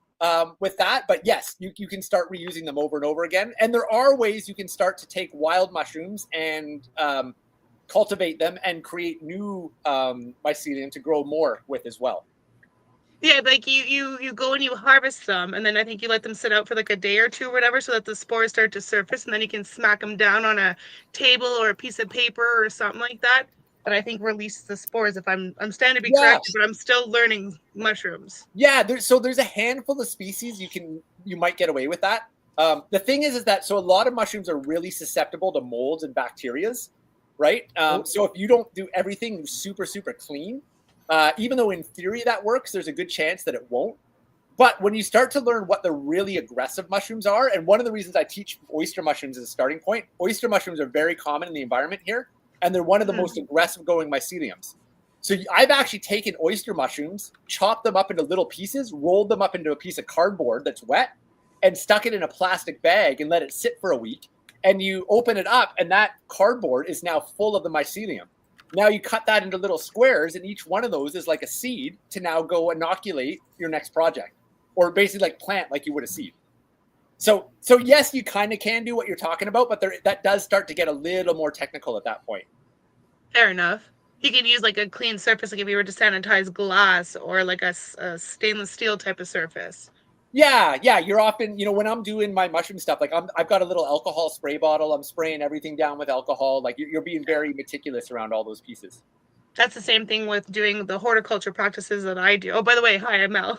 S4: with that. But yes, you can start reusing them over and over again. And there are ways you can start to take wild mushrooms and cultivate them and create new mycelium to grow more with as well.
S5: Yeah, like you go and you harvest them, and then I think you let them sit out for like a day or two or whatever so that the spores start to surface, and then you can smack them down on a table or a piece of paper or something like that. And I think release the spores. If I'm standing to be corrected, but I'm still learning mushrooms.
S4: Yeah, there's a handful of species you might get away with that. The thing is that a lot of mushrooms are really susceptible to molds and bacterias, right? So if you don't do everything super, super clean, even though in theory that works, there's a good chance that it won't. But when you start to learn what the really aggressive mushrooms are, and one of the reasons I teach oyster mushrooms as a starting point, oyster mushrooms are very common in the environment here, and they're one of the most aggressive growing myceliums. So I've actually taken oyster mushrooms, chopped them up into little pieces, rolled them up into a piece of cardboard that's wet, and stuck it in a plastic bag and let it sit for a week. And you open it up, and that cardboard is now full of the mycelium. Now you cut that into little squares, and each one of those is like a seed to now go inoculate your next project, or basically like plant like you would a seed. So yes, you kind of can do what you're talking about, but that does start to get a little more technical at that point.
S5: Fair enough. You could use like a clean surface, like if you were to sanitize glass or like a stainless steel type of surface.
S4: Yeah. You're often, when I'm doing my mushroom stuff, like I've got a little alcohol spray bottle. I'm spraying everything down with alcohol. Like you're being very meticulous around all those pieces.
S5: That's the same thing with doing the horticulture practices that I do. Oh, by the way, hi, I'm Mel.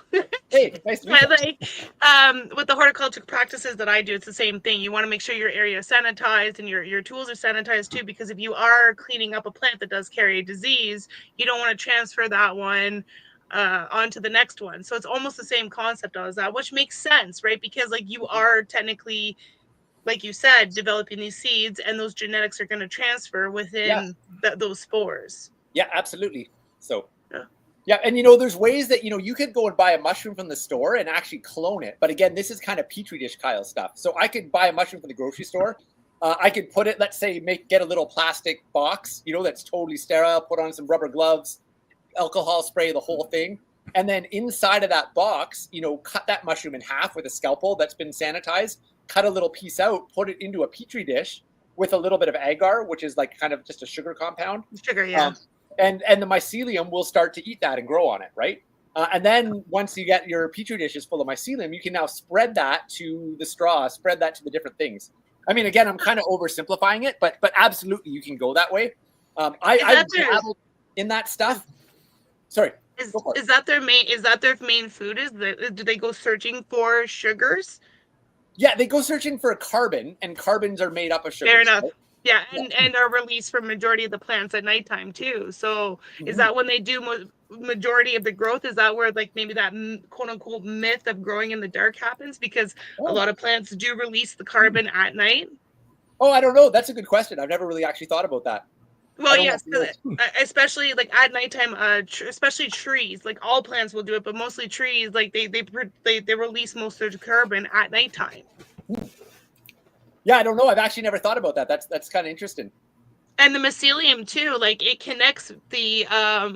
S4: Hey, nice to meet you.
S5: With the horticulture practices that I do, it's the same thing. You want to make sure your area is sanitized and your tools are sanitized too, because if you are cleaning up a plant that does carry a disease, you don't want to transfer that one onto the next one. So it's almost the same concept as that, which makes sense, right? Because like you are technically, like you said, developing these seeds, and those genetics are going to transfer within those spores.
S4: Yeah, absolutely. So, and there's ways that you could go and buy a mushroom from the store and actually clone it. But again, this is kind of petri dish Kyle stuff. So I could buy a mushroom from the grocery store. I could put it, let's say, get a little plastic box, that's totally sterile. Put on some rubber gloves, alcohol spray, the whole thing. And then inside of that box, cut that mushroom in half with a scalpel that's been sanitized, cut a little piece out, put it into a petri dish with a little bit of agar, which is like kind of just a sugar compound.
S5: Sugar, yeah.
S4: And the mycelium will start to eat that and grow on it, right? And then once you get your petri dishes full of mycelium, you can now spread that to the straw, spread that to the different things. I mean, again, I'm kind of oversimplifying it, but absolutely you can go that way. I dabbled in that stuff. Sorry. Go for it.
S5: Is that their main food? Do they go searching for sugars?
S4: Yeah, they go searching for a carbon, and carbons are made up of sugars.
S5: Fair enough.
S4: Right?
S5: Yeah, and are released from majority of the plants at nighttime too. So is that when they do majority of the growth? Is that where like maybe that quote unquote myth of growing in the dark happens? Because a lot of plants do release the carbon at night.
S4: Oh, I don't know. That's a good question. I've never really actually thought about that.
S5: Well, yes, especially like at nighttime, especially trees. Like all plants will do it, but mostly trees. Like they release most of the carbon at nighttime.
S4: Yeah, I don't know. I've actually never thought about that. That's kind of interesting.
S5: And the mycelium too, like it connects the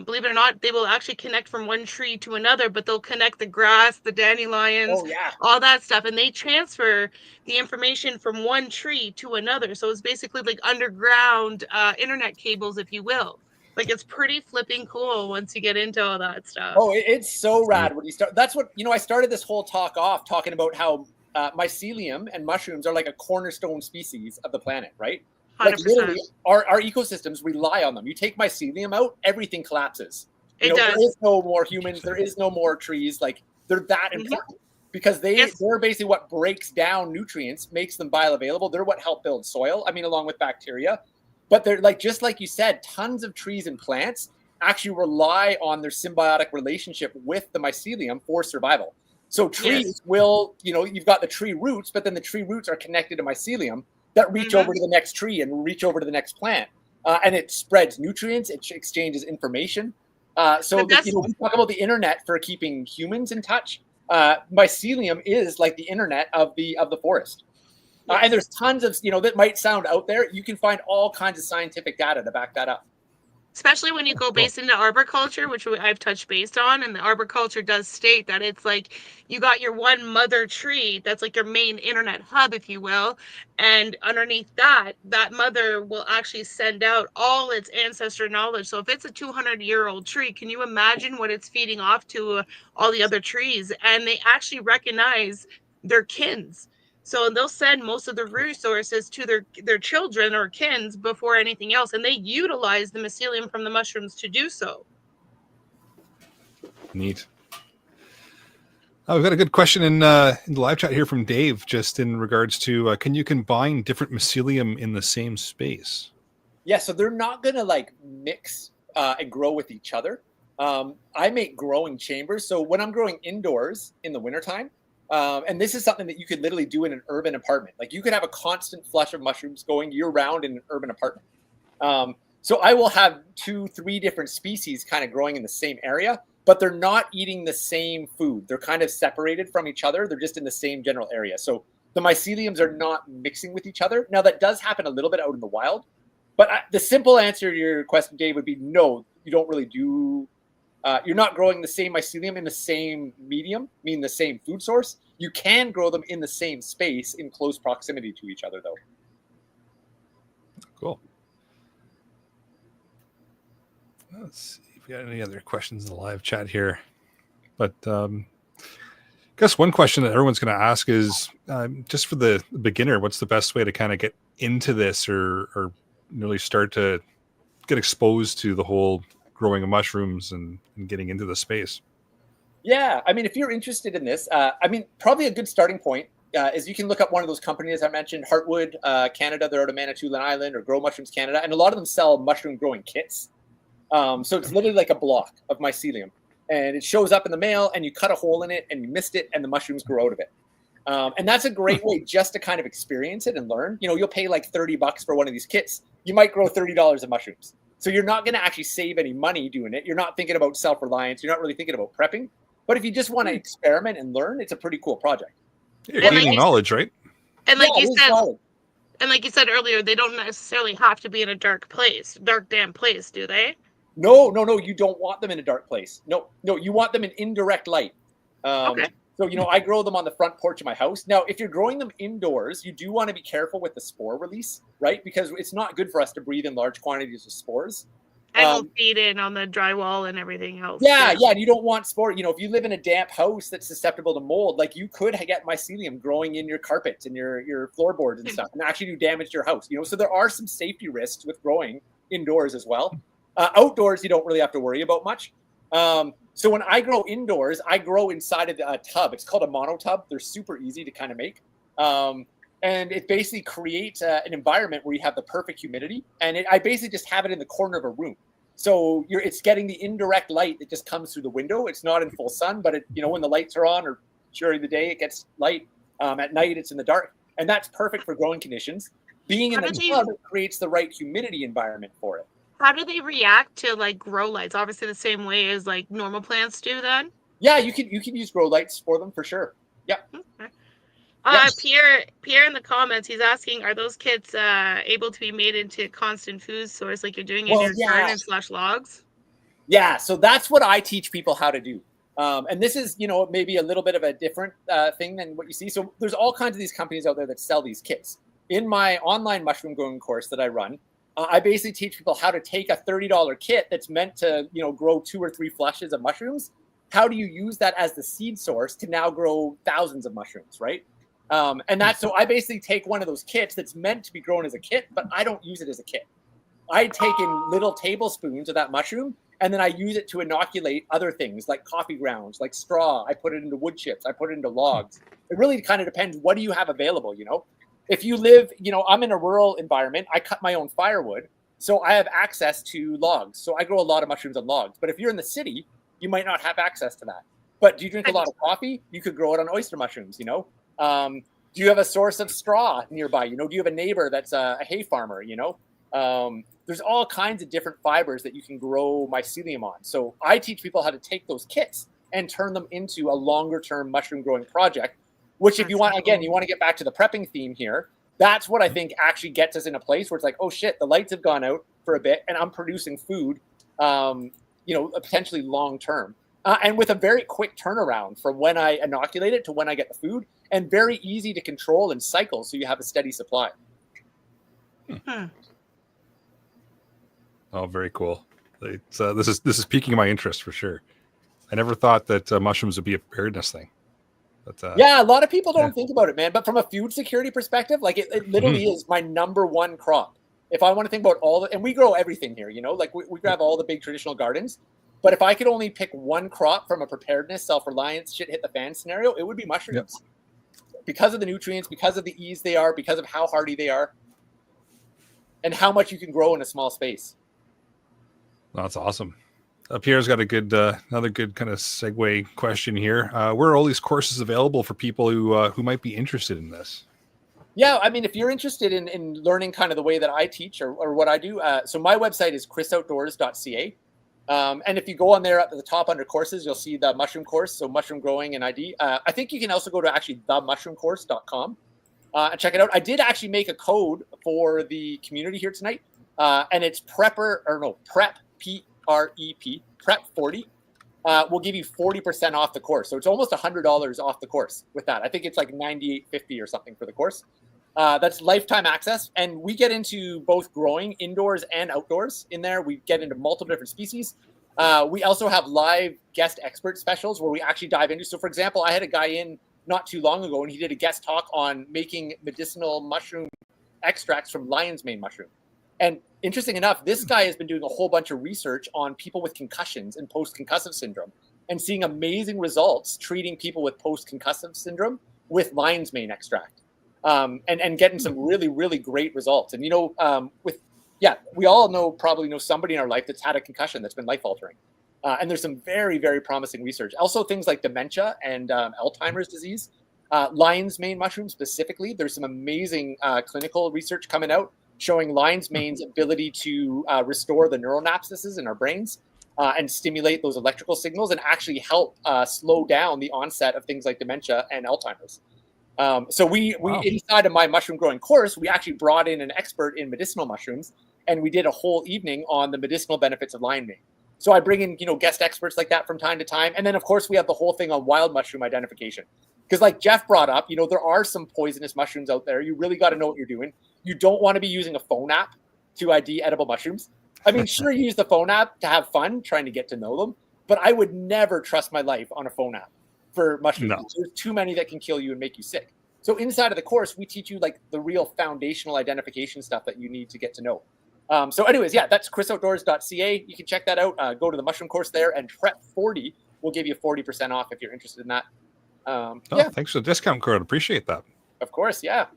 S5: believe it or not, they will actually connect from one tree to another, but they'll connect the grass, the dandelions, all that stuff, and they transfer the information from one tree to another. So it's basically like underground internet cables, if you will. Like it's pretty flipping cool once you get into all that stuff.
S4: Oh, it's so rad when you start. That's what I started this whole talk off talking about how mycelium and mushrooms are like a cornerstone species of the planet, right?
S5: 100%.
S4: Like literally, our ecosystems rely on them. You take mycelium out, everything collapses.
S5: It does.
S4: There is no more humans. There is no more trees. Like they're that important because they're basically what breaks down nutrients, makes them bioavailable. They're what help build soil. I mean, along with bacteria. But they're like, just like you said, tons of trees and plants actually rely on their symbiotic relationship with the mycelium for survival. So trees will, you've got the tree roots, but then the tree roots are connected to mycelium that reach over to the next tree and reach over to the next plant. And it spreads nutrients, it exchanges information. We talk about the internet for keeping humans in touch. Mycelium is like the internet of the forest. And there's tons of, that might sound out there. You can find all kinds of scientific data to back that up.
S5: Especially when you go based into arboriculture, which I've touched base on, and the arboriculture does state that it's like you got your one mother tree that's like your main internet hub, if you will, and underneath that mother will actually send out all its ancestor knowledge. So if it's a 200-year-old tree, can you imagine what it's feeding off to all the other trees? And they actually recognize their kins. So they'll send most of the resources to their children or kins before anything else, and they utilize the mycelium from the mushrooms to do so.
S2: Neat. We've got a good question in the live chat here from Dave, just in regards to can you combine different mycelium in the same space?
S4: Yeah, so they're not going to like mix and grow with each other. I make growing chambers. So when I'm growing indoors in the wintertime, and this is something that you could literally do in an urban apartment. Like you could have a constant flush of mushrooms going year round in an urban apartment. So I will have 2-3 different species kind of growing in the same area, but they're not eating the same food. They're kind of separated from each other. They're just in the same general area. So the myceliums are not mixing with each other. Now that does happen a little bit out in the wild, but the simple answer to your question, Dave, would be no, you don't really do. You're not growing the same mycelium in the same medium, meaning the same food source. You can grow them in the same space in close proximity to each other, though.
S2: Cool. Let's see if we got any other questions in the live chat here. But I guess one question that everyone's going to ask is just for the beginner, what's the best way to kind of get into this or really start to get exposed to the whole growing of mushrooms and getting into the space?
S4: Yeah, I mean, if you're interested in this, probably a good starting point is you can look up one of those companies I mentioned, Heartwood Canada. They're out of Manitoulin Island, or Grow Mushrooms Canada, and a lot of them sell mushroom growing kits. So it's literally like a block of mycelium, and it shows up in the mail, and you cut a hole in it, and you mist it, and the mushrooms grow out of it. And that's a great way just to kind of experience it and learn. You'll pay like $30 for one of these kits. You might grow $30 of mushrooms. So you're not going to actually save any money doing it. You're not thinking about self-reliance. You're not really thinking about prepping. But if you just want to experiment and learn, it's a pretty cool project.
S2: You're gaining knowledge, right?
S5: And like you said earlier, they don't necessarily have to be in a dark damp place, do they?
S4: No. You don't want them in a dark place. No. You want them in indirect light. Okay. So, I grow them on the front porch of my house. Now, if you're growing them indoors, you do want to be careful with the spore release, right? Because it's not good for us to breathe in large quantities of spores.
S5: And will feed in on the drywall and everything else.
S4: Yeah. And you don't want spore. If you live in a damp house that's susceptible to mold, like you could get mycelium growing in your carpets and your floorboards and stuff, and actually do damage to your house. So there are some safety risks with growing indoors as well. Outdoors, you don't really have to worry about much. So when I grow indoors, I grow inside of a tub. It's called a monotub. They're super easy to kind of make. And it basically creates an environment where you have the perfect humidity. And I basically just have it in the corner of a room. So it's getting the indirect light that just comes through the window. It's not in full sun, but when the lights are on or during the day, it gets light. At night, it's in the dark. And that's perfect for growing conditions. Being in the tub creates the right humidity environment for it.
S5: How do they react to like grow lights? Obviously the same way as like normal plants do then?
S4: Yeah, you can use grow lights for them for sure. Yeah.
S5: Okay.
S4: Yes.
S5: Pierre in the comments, he's asking, are those kits able to be made into constant food source like you're doing in your garden / logs?
S4: Yeah, so that's what I teach people how to do. And this is, maybe a little bit of a different thing than what you see. So there's all kinds of these companies out there that sell these kits. In my online mushroom growing course that I run, I basically teach people how to take a $30 kit that's meant to, grow 2 or 3 flushes of mushrooms. How do you use that as the seed source to now grow thousands of mushrooms, right? And that's so I basically take one of those kits that's meant to be grown as a kit, but I don't use it as a kit. I take in little tablespoons of that mushroom, and then I use it to inoculate other things like coffee grounds, like straw. I put it into wood chips. I put it into logs. It really kind of depends. What do you have available? If you live, I'm in a rural environment. I cut my own firewood, so I have access to logs. So I grow a lot of mushrooms on logs. But if you're in the city, you might not have access to that. But do you drink a lot of coffee? You could grow it on oyster mushrooms. Do you have a source of straw nearby? Do you have a neighbor that's a hay farmer? There's all kinds of different fibers that you can grow mycelium on. So I teach people how to take those kits and turn them into a longer term mushroom growing project, which if you want, again, you want to get back to the prepping theme here. That's what I think actually gets us in a place where it's like, oh shit, the lights have gone out for a bit and I'm producing food, potentially long term. And with a very quick turnaround from when I inoculate it to when I get the food, and very easy to control and cycle, so you have a steady supply.
S2: Oh, very cool. It's, this is piquing my interest for sure. I never thought that mushrooms would be a preparedness thing. But,
S4: yeah, a lot of people don't think about it, man. But from a food security perspective, like it literally is my number one crop. If I want to think about and we grow everything here, like we grab all the big traditional gardens. But if I could only pick one crop from a preparedness, self-reliance, shit hit the fan scenario, it would be mushrooms. Yep. Because of the nutrients, because of the ease they are, because of how hardy they are, and how much you can grow in a small space.
S2: That's awesome. Pierre's got a good, another good kind of segue question here. Where are all these courses available for people who might be interested in this?
S4: Yeah, I mean, if you're interested in learning kind of the way that I teach or what I do, so my website is chrisoutdoors.ca. And if you go on there at the top under courses, you'll see the mushroom course. So mushroom growing and ID. I think you can also go to actually themushroomcourse.com and check it out. I did actually make a code for the community here tonight. And it's prep, P-R-E-P, prep 40. We'll give you 40% off the course. So it's almost $100 off the course with that. I think it's like $98.50 or something for the course. That's lifetime access. And we get into both growing indoors and outdoors in there. We get into multiple different species. We also have live guest expert specials where we actually dive into. So for example, I had a guy in not too long ago and he did a guest talk on making medicinal mushroom extracts from lion's mane mushroom. And interesting enough, this guy has been doing a whole bunch of research on people with concussions and post-concussive syndrome and seeing amazing results treating people with post-concussive syndrome with lion's mane extract. And getting some really, really great results. And, we all probably know somebody in our life that's had a concussion that's been life-altering. And there's some very, very promising research. Also things like dementia and Alzheimer's disease. Lion's mane mushroom specifically, there's some amazing clinical research coming out showing lion's mane's ability to restore the neuronapses in our brains and stimulate those electrical signals and actually help slow down the onset of things like dementia and Alzheimer's. So we inside of my mushroom growing course, we actually brought in an expert in medicinal mushrooms, and we did a whole evening on the medicinal benefits of lion mane. So I bring in, guest experts like that from time to time. And then of course we have the whole thing on wild mushroom identification. Because like Jeff brought up, there are some poisonous mushrooms out there. You really got to know what you're doing. You don't want to be using a phone app to ID edible mushrooms. I mean, sure, you use the phone app to have fun trying to get to know them, but I would never trust my life on a phone app for mushrooms. No. There's too many that can kill you and make you sick. So inside of the course, we teach you like the real foundational identification stuff that you need to get to know. So anyways, yeah, that's chrisoutdoors.ca. You can check that out. Go to the mushroom course there, and Prep 40 will give you 40% off if you're interested in that. Yeah,
S2: Thanks for the discount code. Appreciate that.
S4: of course. Yeah.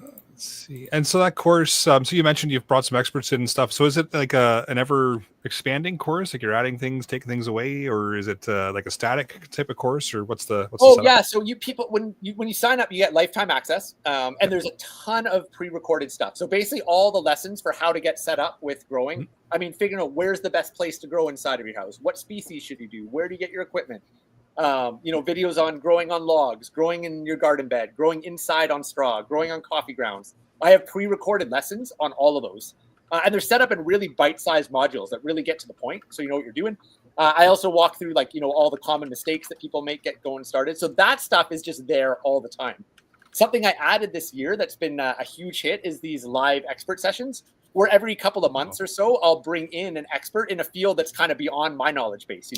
S2: Let's see. And so that course, so you mentioned you've brought some experts in and stuff. So is it like an ever expanding course? Like you're adding things, taking things away, or is it like a static type of course, or what's the setup?
S4: Yeah. So you people, when you sign up, you get lifetime access, and there's a ton of pre-recorded stuff. So basically, all the lessons for how to get set up with growing. I mean, figuring out where's the best place to grow inside of your house. What species should you do? Where do you get your equipment? Videos on growing on logs, growing in your garden bed, growing inside on straw, growing on coffee grounds. I have pre-recorded lessons on all of those. And they're set up in really bite-sized modules that really get to the point, so you know what you're doing. I also walk through all the common mistakes that people make get going started. So that stuff is just there all the time. Something I added this year that's been a huge hit is these live expert sessions, where every couple of months or so, I'll bring in an expert in a field that's kind of beyond my knowledge base,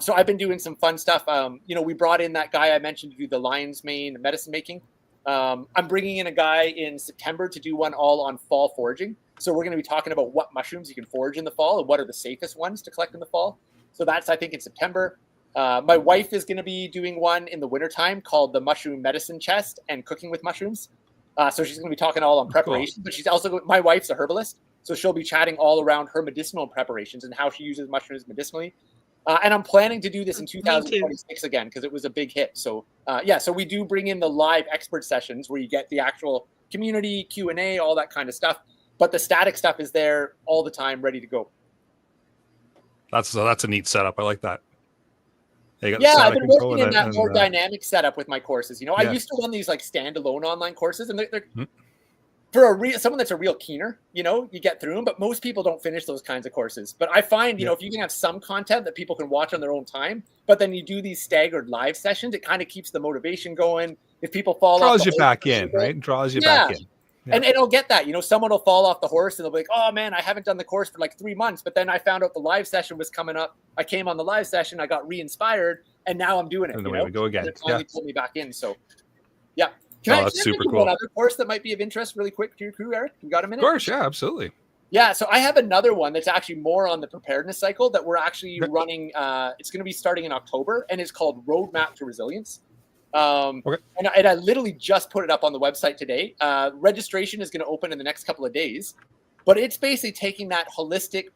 S4: So I've been doing some fun stuff. We brought in that guy I mentioned to do the lion's mane medicine making. I'm bringing in a guy in September to do one all on fall foraging. So we're going to be talking about what mushrooms you can forage in the fall and what are the safest ones to collect in the fall. So that's, I think, in September. My wife is going to be doing one in the wintertime called the Mushroom Medicine Chest and Cooking with Mushrooms. So she's going to be talking all on preparation,
S2: Cool.
S4: but she's also, my wife's a herbalist. So she'll be chatting all around her medicinal preparations and how she uses mushrooms medicinally. And I'm planning to do this in 2026 again because it was a big hit. So so we do bring in the live expert sessions where you get the actual community Q&A, all that kind of stuff. But the static stuff is there all the time, ready to go.
S2: That's a neat setup. I like that.
S4: I've been working in that more dynamic setup with my courses. I used to run these like standalone online courses, and they're for someone that's a real keener, you get through them, but most people don't finish those kinds of courses. But I find, if you can have some content that people can watch on their own time, but then you do these staggered live sessions, it kind of keeps the motivation going. If people fall off,
S2: draws you back in, right? Draws you back in.
S4: Yeah. And it'll get that, someone will fall off the horse and they'll be like, oh man, I haven't done the course for like 3 months, but then I found out the live session was coming up. I came on the live session, I got re-inspired, and now I'm doing it.
S2: And away we go again.
S4: And it finally pulled me back in. So, yeah. That's
S2: super cool.
S4: One other course that might be of interest really quick to your crew, Eric? You got a minute?
S2: Of course, yeah, absolutely.
S4: Yeah, so I have another one that's actually more on the preparedness cycle that we're actually running. It's going to be starting in October, and it's called Roadmap to Resilience. And I literally just put it up on the website today. Registration is going to open in the next couple of days, but it's basically taking that holistic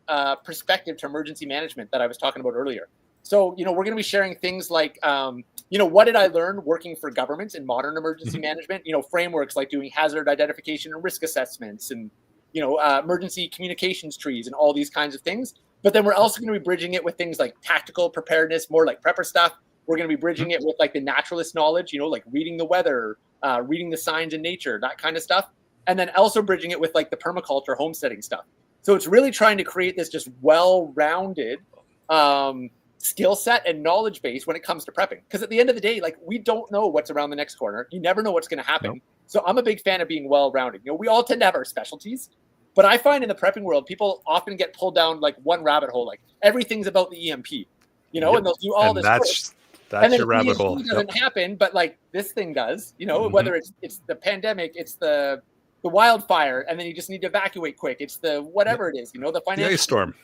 S4: perspective to emergency management that I was talking about earlier. So, we're going to be sharing things like, what did I learn working for governments in modern emergency management? Frameworks like doing hazard identification and risk assessments and, emergency communications trees and all these kinds of things. But then we're also going to be bridging it with things like tactical preparedness, more like prepper stuff. We're going to be bridging it with like the naturalist knowledge, like reading the weather, reading the signs in nature, that kind of stuff. And then also bridging it with like the permaculture homesteading stuff. So it's really trying to create this just well-rounded skill set and knowledge base when it comes to prepping. Because at the end of the day, like we don't know what's around the next corner. You never know what's going to happen. Nope. So I'm a big fan of being well-rounded. We all tend to have our specialties, but I find in the prepping world, people often get pulled down like one rabbit hole, like everything's about the EMP, and they'll do all this.
S2: That's your rabbit hole.
S4: It doesn't happen, but like this thing does, whether it's the pandemic, it's the wildfire, and then you just need to evacuate quick. It's the whatever it is, the financial
S2: ice storm.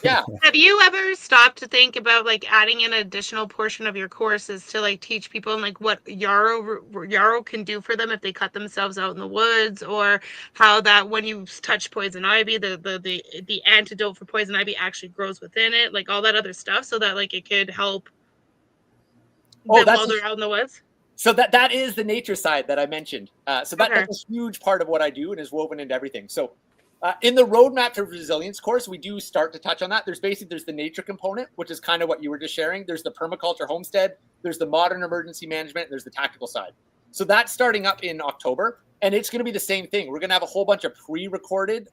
S4: Yeah.
S5: Have you ever stopped to think about like adding an additional portion of your courses to like teach people like what yarrow can do for them if they cut themselves out in the woods, or how that when you touch poison ivy, the antidote for poison ivy actually grows within it, like all that other stuff, so that like it could help them while they're out in the woods?
S4: So that is the nature side that I mentioned. That's a huge part of what I do and is woven into everything. So in the Roadmap to Resilience course, we do start to touch on that. There's the nature component, which is kind of what you were just sharing. There's the permaculture homestead. There's the modern emergency management. And there's the tactical side. So that's starting up in October. And it's going to be the same thing. We're going to have a whole bunch of pre-recorded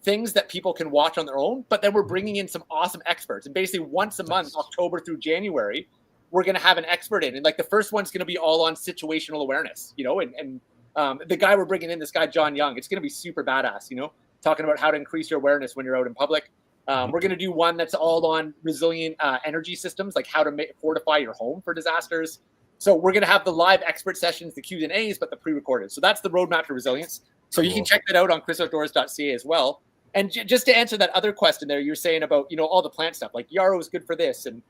S4: things that people can watch on their own. But then we're bringing in some awesome experts. And basically once a month, October through January, we're going to have an expert in. And like the first one's going to be all on situational awareness, and the guy we're bringing in, this guy, John Young, it's going to be super badass, talking about how to increase your awareness when you're out in public. We're going to do one that's all on resilient energy systems, like how to fortify your home for disasters. So we're going to have the live expert sessions, the Q&As, but the pre-recorded. So that's the roadmap to resilience. So you can check that out on chrisoutdoors.ca as well. And just to answer that other question there, you're saying about, all the plant stuff, like yarrow is good for this and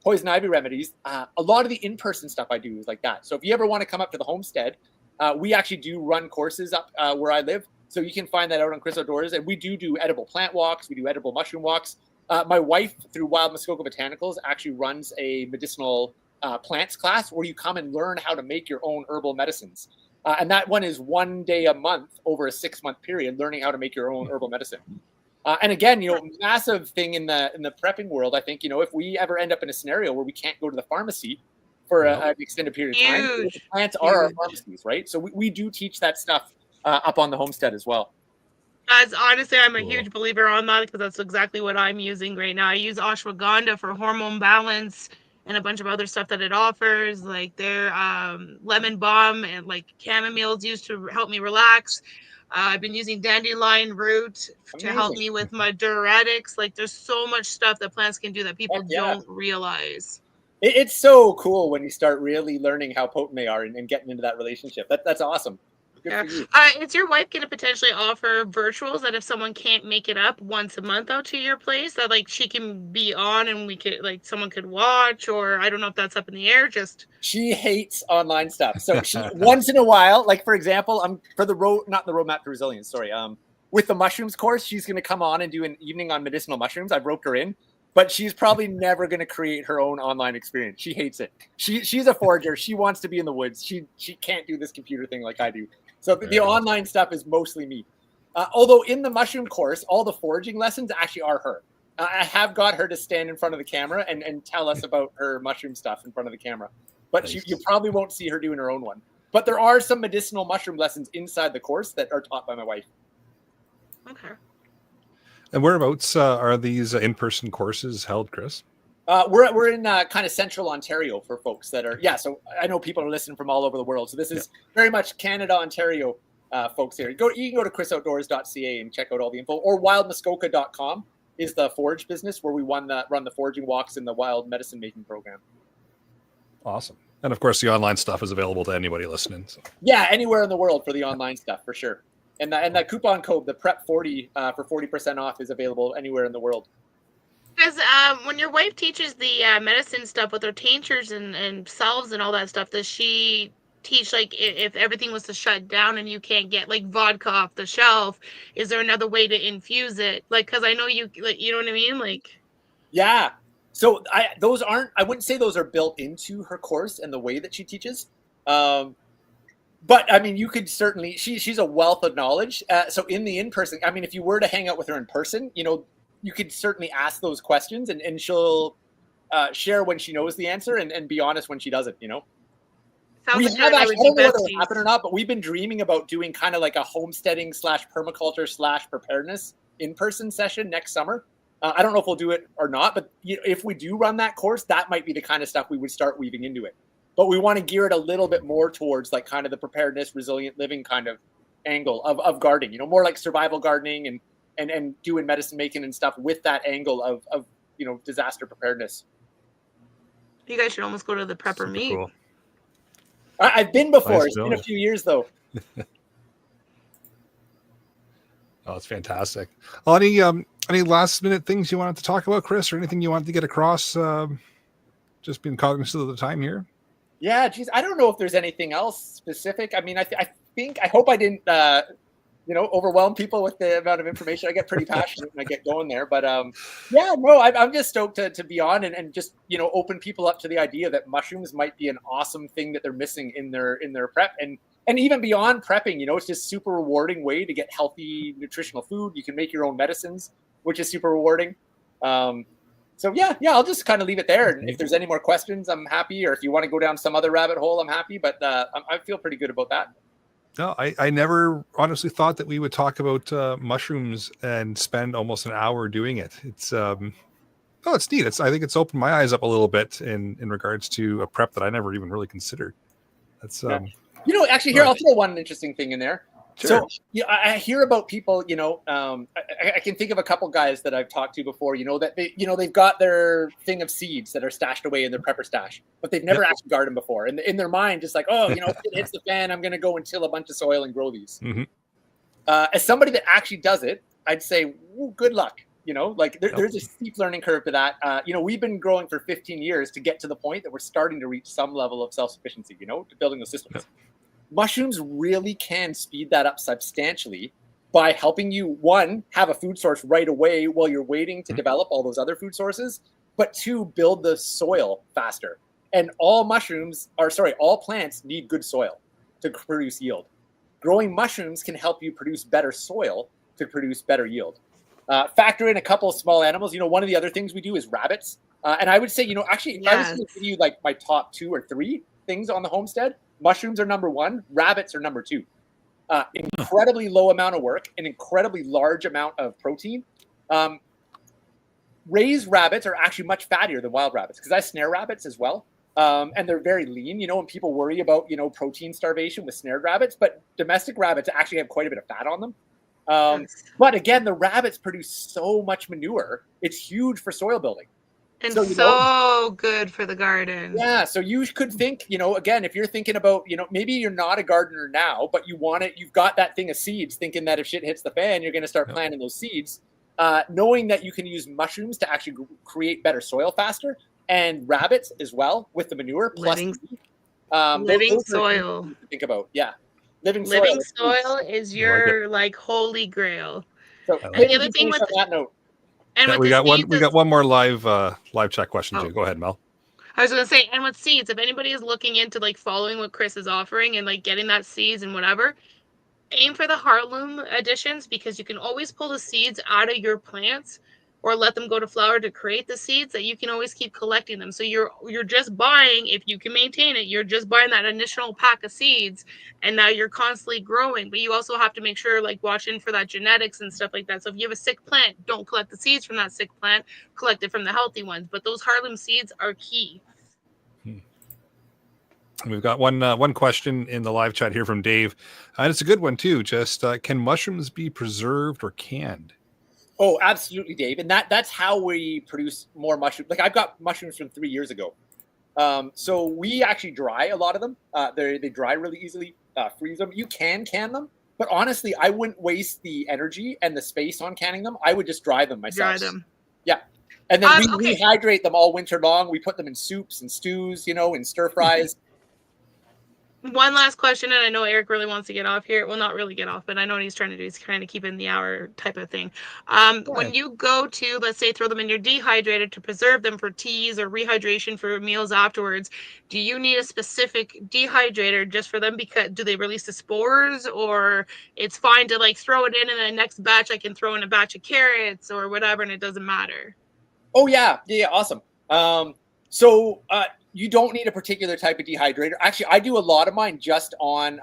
S4: poison ivy remedies. A lot of the in-person stuff I do is like that. So if you ever want to come up to the homestead, we actually do run courses up where I live. So you can find that out on Chris Outdoors. And we do edible plant walks. We do edible mushroom walks. My wife, through Wild Muskoka Botanicals, actually runs a medicinal plants class where you come and learn how to make your own herbal medicines. And that one is 1 day a month over a 6-month period, learning how to make your own herbal medicine. And again, massive thing in the prepping world. I think, if we ever end up in a scenario where we can't go to the pharmacy for an extended period of time, the plants are our pharmacies, right? So we do teach that stuff up on the homestead as well.
S5: As honestly, I'm a huge believer on that because that's exactly what I'm using right now. I use ashwagandha for hormone balance and a bunch of other stuff that it offers, like their lemon balm and like chamomile is used to help me relax. I've been using dandelion root to help me with my diuretics. Like there's so much stuff that plants can do that people don't realize.
S4: It's so cool when you start really learning how potent they are and getting into that relationship. That's awesome. Good for you.
S5: Is your wife going to potentially offer virtuals that if someone can't make it up once a month out to your place, that like she can be on and we could like someone could watch, or I don't know if that's up in the air.
S4: She hates online stuff. So she once in a while, like for example, not the roadmap to resilience. Sorry. With the mushrooms course, she's going to come on and do an evening on medicinal mushrooms. I've roped her in. But she's probably never going to create her own online experience. She hates it. She's a forager. She wants to be in the woods. She can't do this computer thing like I do. So the online stuff is mostly me. Although in the mushroom course, all the foraging lessons actually are her. I have got her to stand in front of the camera and tell us about her mushroom stuff in front of the camera. But you probably won't see her doing her own one. But there are some medicinal mushroom lessons inside the course that are taught by my wife.
S5: Okay.
S2: And whereabouts are these in-person courses held, Chris?
S4: We're in kind of central Ontario for folks that are, so I know people are listening from all over the world. So this is very much Canada, Ontario folks here. You can go to chrisoutdoors.ca and check out all the info, or wildmuskoka.com is the forage business where we run the foraging walks in the wild medicine making program.
S2: Awesome. And of course, the online stuff is available to anybody listening. So.
S4: Yeah, anywhere in the world for the online stuff, for sure. And that coupon code, the PREP40 for 40% off is available anywhere in the world.
S5: Because when your wife teaches the medicine stuff with her tinctures and salves and all that stuff, does she teach like if everything was to shut down and you can't get like vodka off the shelf, is there another way to infuse it? Like, because I know you know what I mean? Like,
S4: yeah. So I wouldn't say those are built into her course and the way that she teaches. But I mean, you could certainly, she's a wealth of knowledge. So in the in-person, I mean, if you were to hang out with her in person, you could certainly ask those questions and she'll share when she knows the answer and be honest when she doesn't, We have actually, I don't know whether it'll happen or not, but we've been dreaming about doing kind of like a homesteading / permaculture / preparedness in-person session next summer. I don't know if we'll do it or not, but if we do run that course, that might be the kind of stuff we would start weaving into it. But we want to gear it a little bit more towards like kind of the preparedness, resilient living kind of angle of gardening, more like survival gardening and doing medicine making and stuff with that angle of disaster preparedness.
S5: You guys should almost go to the prepper meet. Cool.
S4: I've been before. It's been a few years though.
S2: Oh, it's fantastic. Well, any last minute things you wanted to talk about, Chris, or anything you wanted to get across? Just being cognizant of the time here.
S4: Yeah, geez, I don't know if there's anything else specific. I mean, I hope I didn't, overwhelm people with the amount of information. I get pretty passionate when I get going there, but I'm just stoked to be on and just, open people up to the idea that mushrooms might be an awesome thing that they're missing in their prep. And even beyond prepping, it's just super rewarding way to get healthy nutritional food. You can make your own medicines, which is super rewarding. So yeah, I'll just kind of leave it there. And if there's any more questions, I'm happy. Or if you want to go down some other rabbit hole, I'm happy. But I feel pretty good about that.
S2: No, I never honestly thought that we would talk about mushrooms and spend almost an hour doing it. It's it's neat. I think it's opened my eyes up a little bit in regards to a prep that I never even really considered. That's
S4: actually here, I'll throw one interesting thing in there. So yeah, I hear about people, I can think of a couple guys that I've talked to before, that they've got their thing of seeds that are stashed away in their prepper stash, but they've never actually gardened before. And in their mind, just like, if it hits the fan, I'm going to go and till a bunch of soil and grow these.
S2: Mm-hmm.
S4: As somebody that actually does it, I'd say, good luck. There's a steep learning curve to that. We've been growing for 15 years to get to the point that we're starting to reach some level of self-sufficiency, to building the systems. Yep. Mushrooms really can speed that up substantially by helping you, one, have a food source right away while you're waiting to develop all those other food sources, but two, build the soil faster. And all plants need good soil to produce yield. Growing mushrooms can help you produce better soil to produce better yield. Factor in a couple of small animals. One of the other things we do is rabbits. And I would say, actually, if I was going to give you like my top 2 or 3 things on the homestead, mushrooms are number 1, rabbits are number 2. Incredibly low amount of work, an incredibly large amount of protein. Raised rabbits are actually much fattier than wild rabbits because I snare rabbits as well. And they're very lean, and people worry about, protein starvation with snared rabbits, but domestic rabbits actually have quite a bit of fat on them. But again, the rabbits produce so much manure. It's huge for soil building.
S5: And so good for the garden.
S4: Yeah. So you could think, again, if you're thinking about, maybe you're not a gardener now, but you've got that thing of seeds thinking that if shit hits the fan, you're going to start planting those seeds. Knowing that you can use mushrooms to actually create better soil faster, and rabbits as well with the manure.
S5: Living soil.
S4: Think about. Yeah. Living
S5: soil is your holy grail.
S4: So
S5: and the other thing with
S4: that note.
S5: And
S2: we got one more live chat question too. Go ahead, Mel.
S5: I was going to say, and with seeds, if anybody is looking into following what Chris is offering and getting that seeds and whatever, aim for the heartloom additions because you can always pull the seeds out of your plants or let them go to flower to create the seeds that you can always keep collecting them. So you're just buying, if you can maintain it, you're just buying that initial pack of seeds and now you're constantly growing. But you also have to make sure watch in for that genetics and stuff like that. So if you have a sick plant, don't collect the seeds from that sick plant, collect it from the healthy ones. But those heartloom seeds are key.
S2: We've got one question in the live chat here from Dave. And it's a good one too. Just can mushrooms be preserved or canned?
S4: Oh, absolutely, Dave. And that's how we produce more mushrooms. I've got mushrooms from 3 years ago. So we actually dry a lot of them. They dry really easily, freeze them. You can them. But honestly, I wouldn't waste the energy and the space on canning them. I would just dry them myself.
S5: Dry them.
S4: Yeah. And then we rehydrate them all winter long. We put them in soups and stews, in stir fries.
S5: One last question, and I know Eric really wants to get off here. Well, not really get off, but I know what he's trying to do. He's trying to keep in the hour type of thing. When you go to, let's say, throw them in your dehydrator to preserve them for teas or rehydration for meals afterwards, do you need a specific dehydrator just for them? Because do they release the spores, or it's fine to throw it in and the next batch I can throw in a batch of carrots or whatever, and it doesn't matter? Oh,
S4: yeah. Awesome. So you don't need a particular type of dehydrator. Actually, I do a lot of mine just on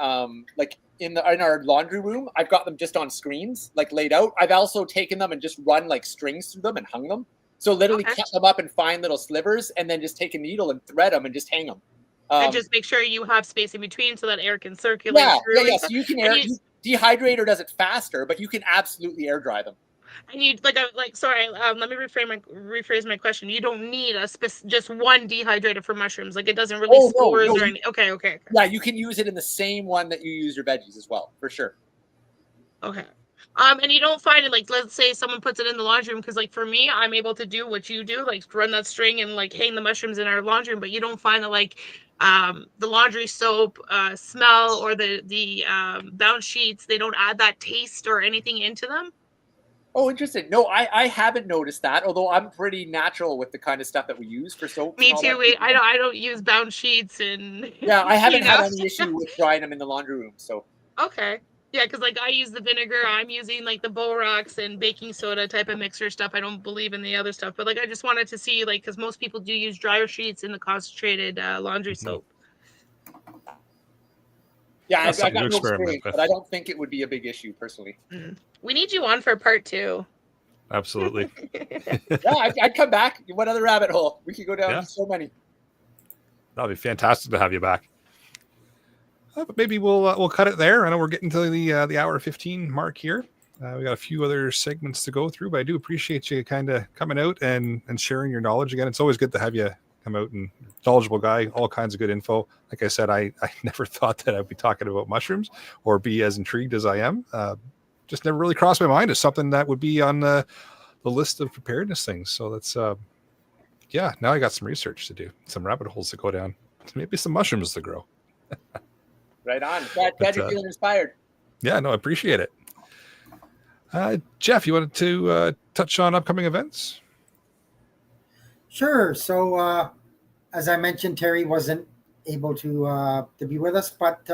S4: in our laundry room. I've got them just on screens, laid out. I've also taken them and just run strings through them and hung them. So literally cut them up in fine little slivers and then just take a needle and thread them and just hang them.
S5: And just make sure you have space in between so that air can circulate.
S4: Yeah. So you can dehydrator does it faster, but you can absolutely air dry them.
S5: And you let me rephrase my question. You don't need just one dehydrator for mushrooms. It doesn't release spores or anything. Okay.
S4: Yeah, you can use it in the same one that you use your veggies as well, for sure.
S5: Okay. And you don't find it let's say someone puts it in the laundry room, because for me, I'm able to do what you do, run that string and hang the mushrooms in our laundry room, but you don't find that the laundry soap smell or the bounce sheets, they don't add that taste or anything into them.
S4: Oh, interesting. No, I haven't noticed that, although I'm pretty natural with the kind of stuff that we use for soap.
S5: Me too. I don't use bounce sheets and...
S4: Yeah, I haven't had any issue with drying them in the laundry room, so...
S5: Okay. Yeah, because I use the vinegar. I'm using the borax and baking soda type of mixer stuff. I don't believe in the other stuff, but I just wanted to see because most people do use dryer sheets in the concentrated laundry soap.
S4: Yeah, I've got no experience, but I don't think it would be a big issue personally.
S5: We need you on for part 2.
S2: Absolutely.
S4: Yeah, I'd come back. What other rabbit hole? We could go down so many.
S2: That'd be fantastic to have you back. But maybe we'll cut it there. I know we're getting to the hour 15 mark here. We got a few other segments to go through, but I do appreciate you kind of coming out and sharing your knowledge again. It's always good to have you come out, and knowledgeable guy, all kinds of good info. Like I said, I never thought that I'd be talking about mushrooms or be as intrigued as I am. Just never really crossed my mind as something that would be on the list of preparedness things. So that's, now I got some research to do, some rabbit holes to go down, maybe some mushrooms to grow.
S4: Right on. Glad you're feeling inspired.
S2: Yeah, no, I appreciate it. Jeff, you wanted to touch on upcoming events?
S1: Sure. So, as I mentioned, Terry wasn't able to be with us, but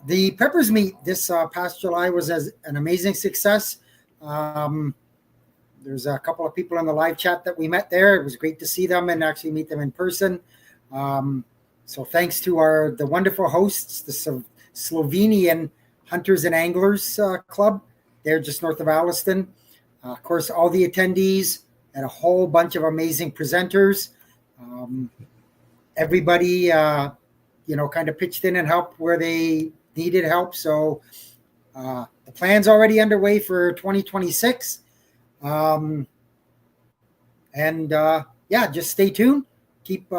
S1: the Peppers Meet this past July was an amazing success. There's a couple of people in the live chat that we met there. It was great to see them and actually meet them in person. So thanks to the wonderful hosts, the Slovenian Hunters and Anglers Club. They're just north of Alliston. Of course, all the attendees and a whole bunch of amazing presenters. Everybody, kind of pitched in and helped where they needed help. So the plan's already underway for 2026. Just stay tuned. Keep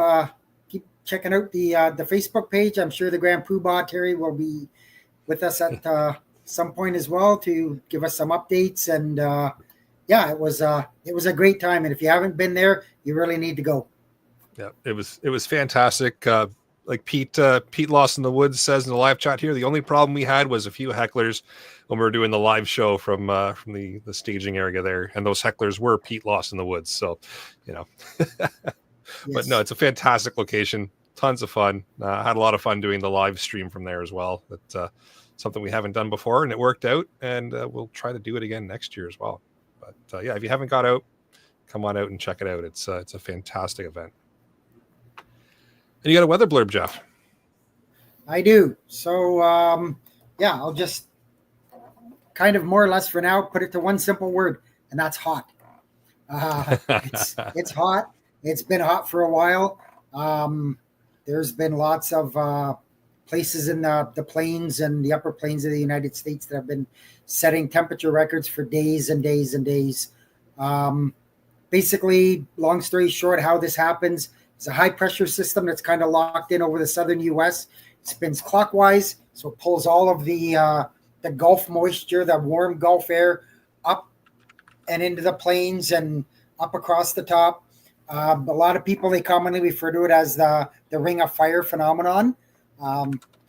S1: checking out the Facebook page. I'm sure the Grand Poobah Terry will be with us at some point as well to give us some updates. And it was a great time. And if you haven't been there, you really need to go.
S2: Yeah, it was fantastic. Like Pete Lost in the Woods says in the live chat here, the only problem we had was a few hecklers when we were doing the live show from the staging area there, and those hecklers were Pete Lost in the Woods. So, But no, it's a fantastic location, tons of fun. Had a lot of fun doing the live stream from there as well. That's something we haven't done before, and it worked out. And we'll try to do it again next year as well. But if you haven't got out, come on out and check it out. It's a fantastic event. And you got a weather blurb, Jeff?
S1: I do. So, I'll just kind of more or less for now put it to one simple word, and that's hot. It's hot. It's been hot for a while. There's been lots of places in the plains and the upper plains of the United States that have been setting temperature records for days and days and days. Basically, long story short, how this happens, it's a high pressure system that's kind of locked in over the southern U.S. It spins clockwise, so it pulls all of the Gulf moisture, the warm Gulf air, up and into the plains and up across the top. A lot of people, they commonly refer to it as the ring of fire phenomenon.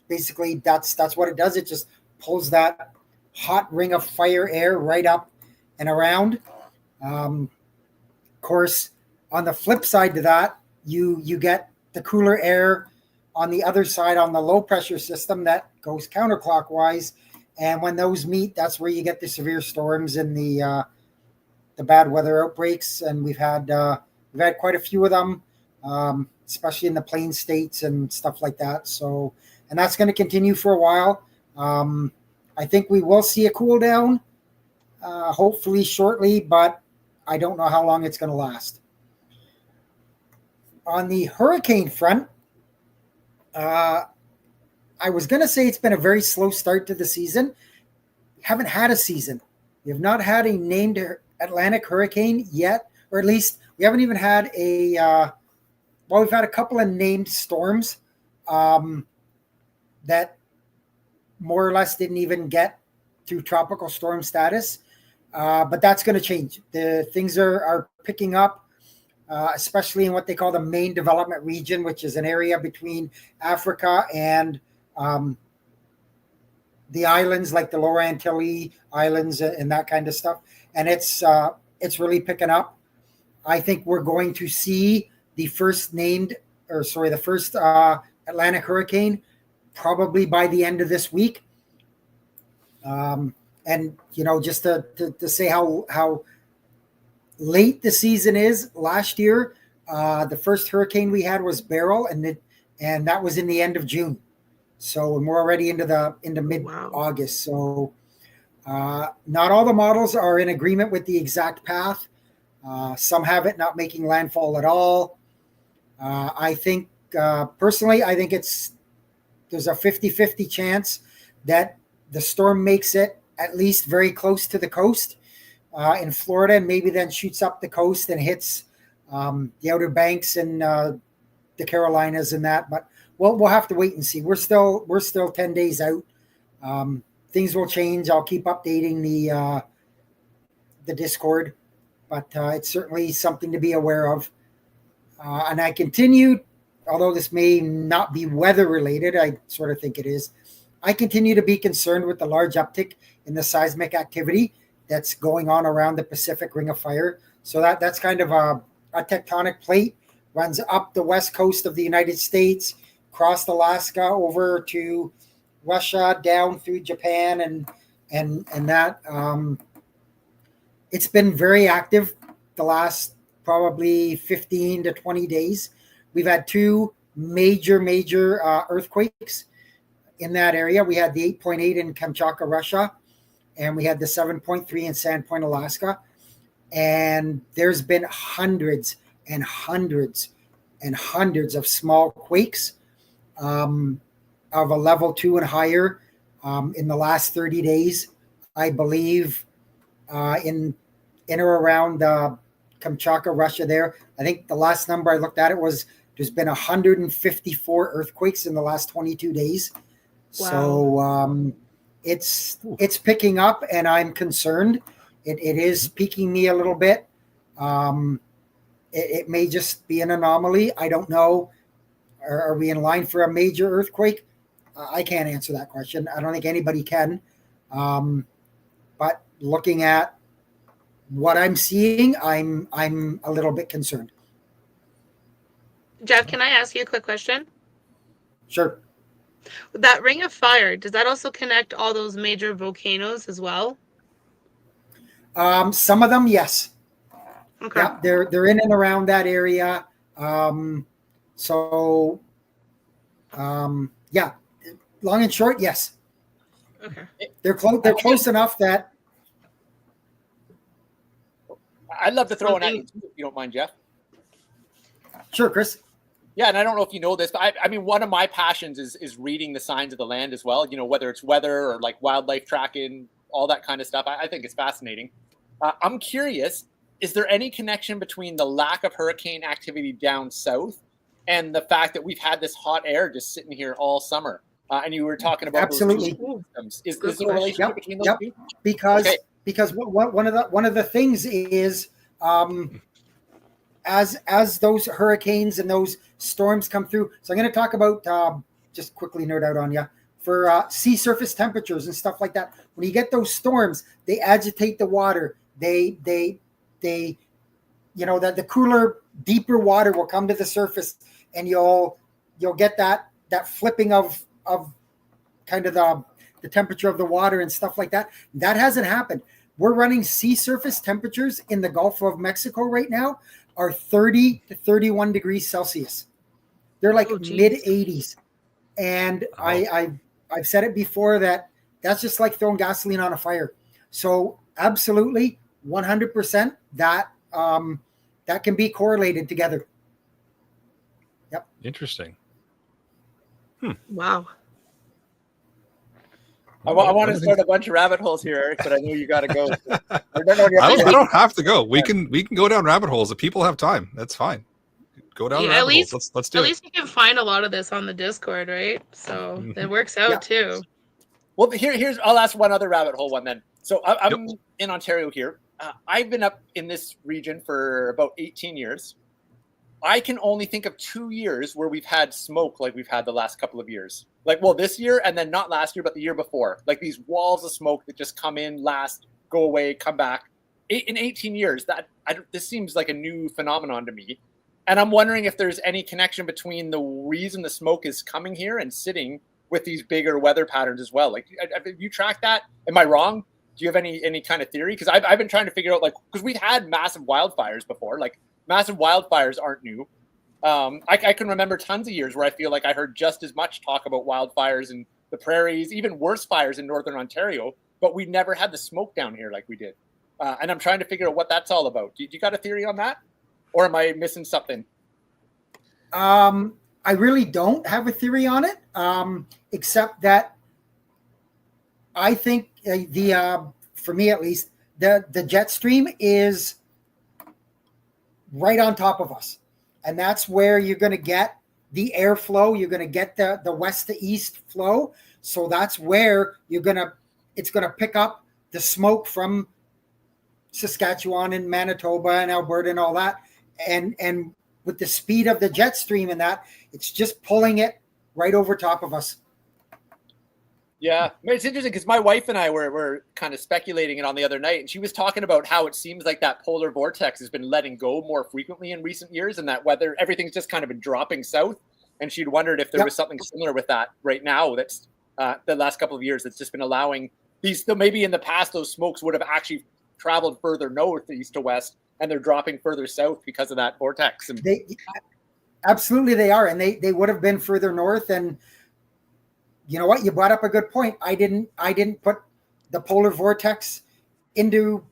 S1: Basically, that's what it does. It just pulls that hot ring of fire air right up and around. Of course, on the flip side to that, you get the cooler air on the other side on the low pressure system that goes counterclockwise. And when those meet, that's where you get the severe storms and the bad weather outbreaks. And we've had quite a few of them, especially in the plain states and stuff like that. So, and that's going to continue for a while. I think we will see a cool down, hopefully shortly, but I don't know how long it's going to last. On the hurricane front, I was going to say it's been a very slow start to the season. We haven't had a season. We have not had a named Atlantic hurricane yet, or at least we haven't even had we've had a couple of named storms that more or less didn't even get to tropical storm status. But that's going to change. The things are picking up, especially in what they call the main development region, which is an area between Africa and the islands, like the Lower Antilles Islands and that kind of stuff. And it's really picking up. I think we're going to see the first Atlantic hurricane probably by the end of this week. And just to say how late the season is, last year, the first hurricane we had was Beryl, and that was in the end of June. So we're already into mid-August. So not all the models are in agreement with the exact path. Some have it not making landfall at all. I think personally, I think it's there's a 50-50 chance that the storm makes it at least very close to the coast in Florida, and maybe then shoots up the coast and hits the Outer Banks and the Carolinas and that. But we'll have to wait and see. We're still 10 days out. Things will change. I'll keep updating the Discord, but it's certainly something to be aware of. And I continue, although this may not be weather related, I sort of think it is. I continue to be concerned with the large uptick in the seismic activity that's going on around the Pacific Ring of Fire. So that's kind of a tectonic plate, runs up the west coast of the United States, across Alaska, over to Russia, down through Japan, and that. It's been very active the last probably 15 to 20 days. We've had two major earthquakes in that area. We had the 8.8 in Kamchatka, Russia, and we had the 7.3 in Sandpoint, Alaska. And there's been hundreds and hundreds and hundreds of small quakes of a level 2 and higher in the last 30 days. I believe in or around Kamchatka, Russia there. I think the last number I looked at it was there's been 154 earthquakes in the last 22 days. Wow. So it's picking up, and I'm concerned. It is piquing me a little bit. It may just be an anomaly. I don't know. Are we in line for a major earthquake? I can't answer that question. I don't think anybody can. But looking at what I'm seeing, I'm a little bit concerned.
S5: Jeff, can I ask you a quick question?
S1: Sure.
S5: That Ring of Fire, does that also connect all those major volcanoes as well?
S1: Some of them, yes.
S5: Okay.
S1: Yeah, they're in and around that area. Yeah. Long and short, yes.
S5: Okay.
S1: They're close. They're close enough that.
S4: I'd love to throw one at you too, if you don't mind, Jeff.
S1: Sure, Chris.
S4: Yeah, and I don't know if you know this, but I mean, one of my passions is reading the signs of the land as well. You know, whether it's weather or like wildlife tracking, all that kind of stuff. I think it's fascinating. I'm curious, is there any connection between the lack of hurricane activity down south and the fact that we've had this hot air just sitting here all summer? And you were talking about
S1: absolutely.
S4: Is there a relationship between those two?
S1: Because one of the things is as those hurricanes and those storms come through. So I'm going to talk about just quickly nerd out on you for sea surface temperatures and stuff like that. When you get those storms, they agitate the water. They you know, that the cooler, deeper water will come to the surface, and you'll get that flipping of kind of the temperature of the water and stuff like that. That hasn't happened. We're running sea surface temperatures in the Gulf of Mexico right now are 30 to 31 degrees Celsius. They're like mid 80s. And I've said it before that's just like throwing gasoline on a fire. So absolutely 100% that can be correlated together. Yep.
S2: Interesting.
S5: Wow.
S4: I want to start a bunch of rabbit holes here, Eric, but I know you got to go.
S2: I don't have to go. We can go down rabbit holes if people have time. That's fine. Go down rabbit holes. Let's do it.
S5: At least you can find a lot of this on the Discord, right? So that works out too.
S4: Well, here's I'll ask one other rabbit hole one then. So I'm in Ontario here. I've been up in this region for about 18 years. I can only think of 2 years where we've had smoke like we've had the last couple of years. Like, well, this year, and then not last year, but the year before. Like these walls of smoke that just come in, last, go away, come back. In 18 years, this seems like a new phenomenon to me. And I'm wondering if there's any connection between the reason the smoke is coming here and sitting with these bigger weather patterns as well. Like, have you tracked that? Am I wrong? Do you have any kind of theory? Because I've been trying to figure out, like, because we've had massive wildfires before. Like, massive wildfires aren't new. I can remember tons of years where I feel like I heard just as much talk about wildfires in the prairies, even worse fires in northern Ontario, but we never had the smoke down here like we did. And I'm trying to figure out what that's all about. Do you got a theory on that? Or am I missing something?
S1: I really don't have a theory on it, except that I think for me at least, the jet stream is right on top of us, and that's where you're going to get the airflow. You're going to get the west to east flow, so that's where it's going to pick up the smoke from Saskatchewan and Manitoba and Alberta and all that, and with the speed of the jet stream and that, it's just pulling it right over top of us.
S4: Yeah, it's interesting because my wife and I were kind of speculating it on the other night, and she was talking about how it seems like that polar vortex has been letting go more frequently in recent years, and that everything's just kind of been dropping south. And she'd wondered if there was something similar with that right now. That's the last couple of years that's just been allowing these. Maybe in the past those smokes would have actually traveled further north, east to west, and they're dropping further south because of that vortex. And
S1: absolutely they are, and they would have been further north. And you know what? You brought up a good point. I didn't put the polar vortex into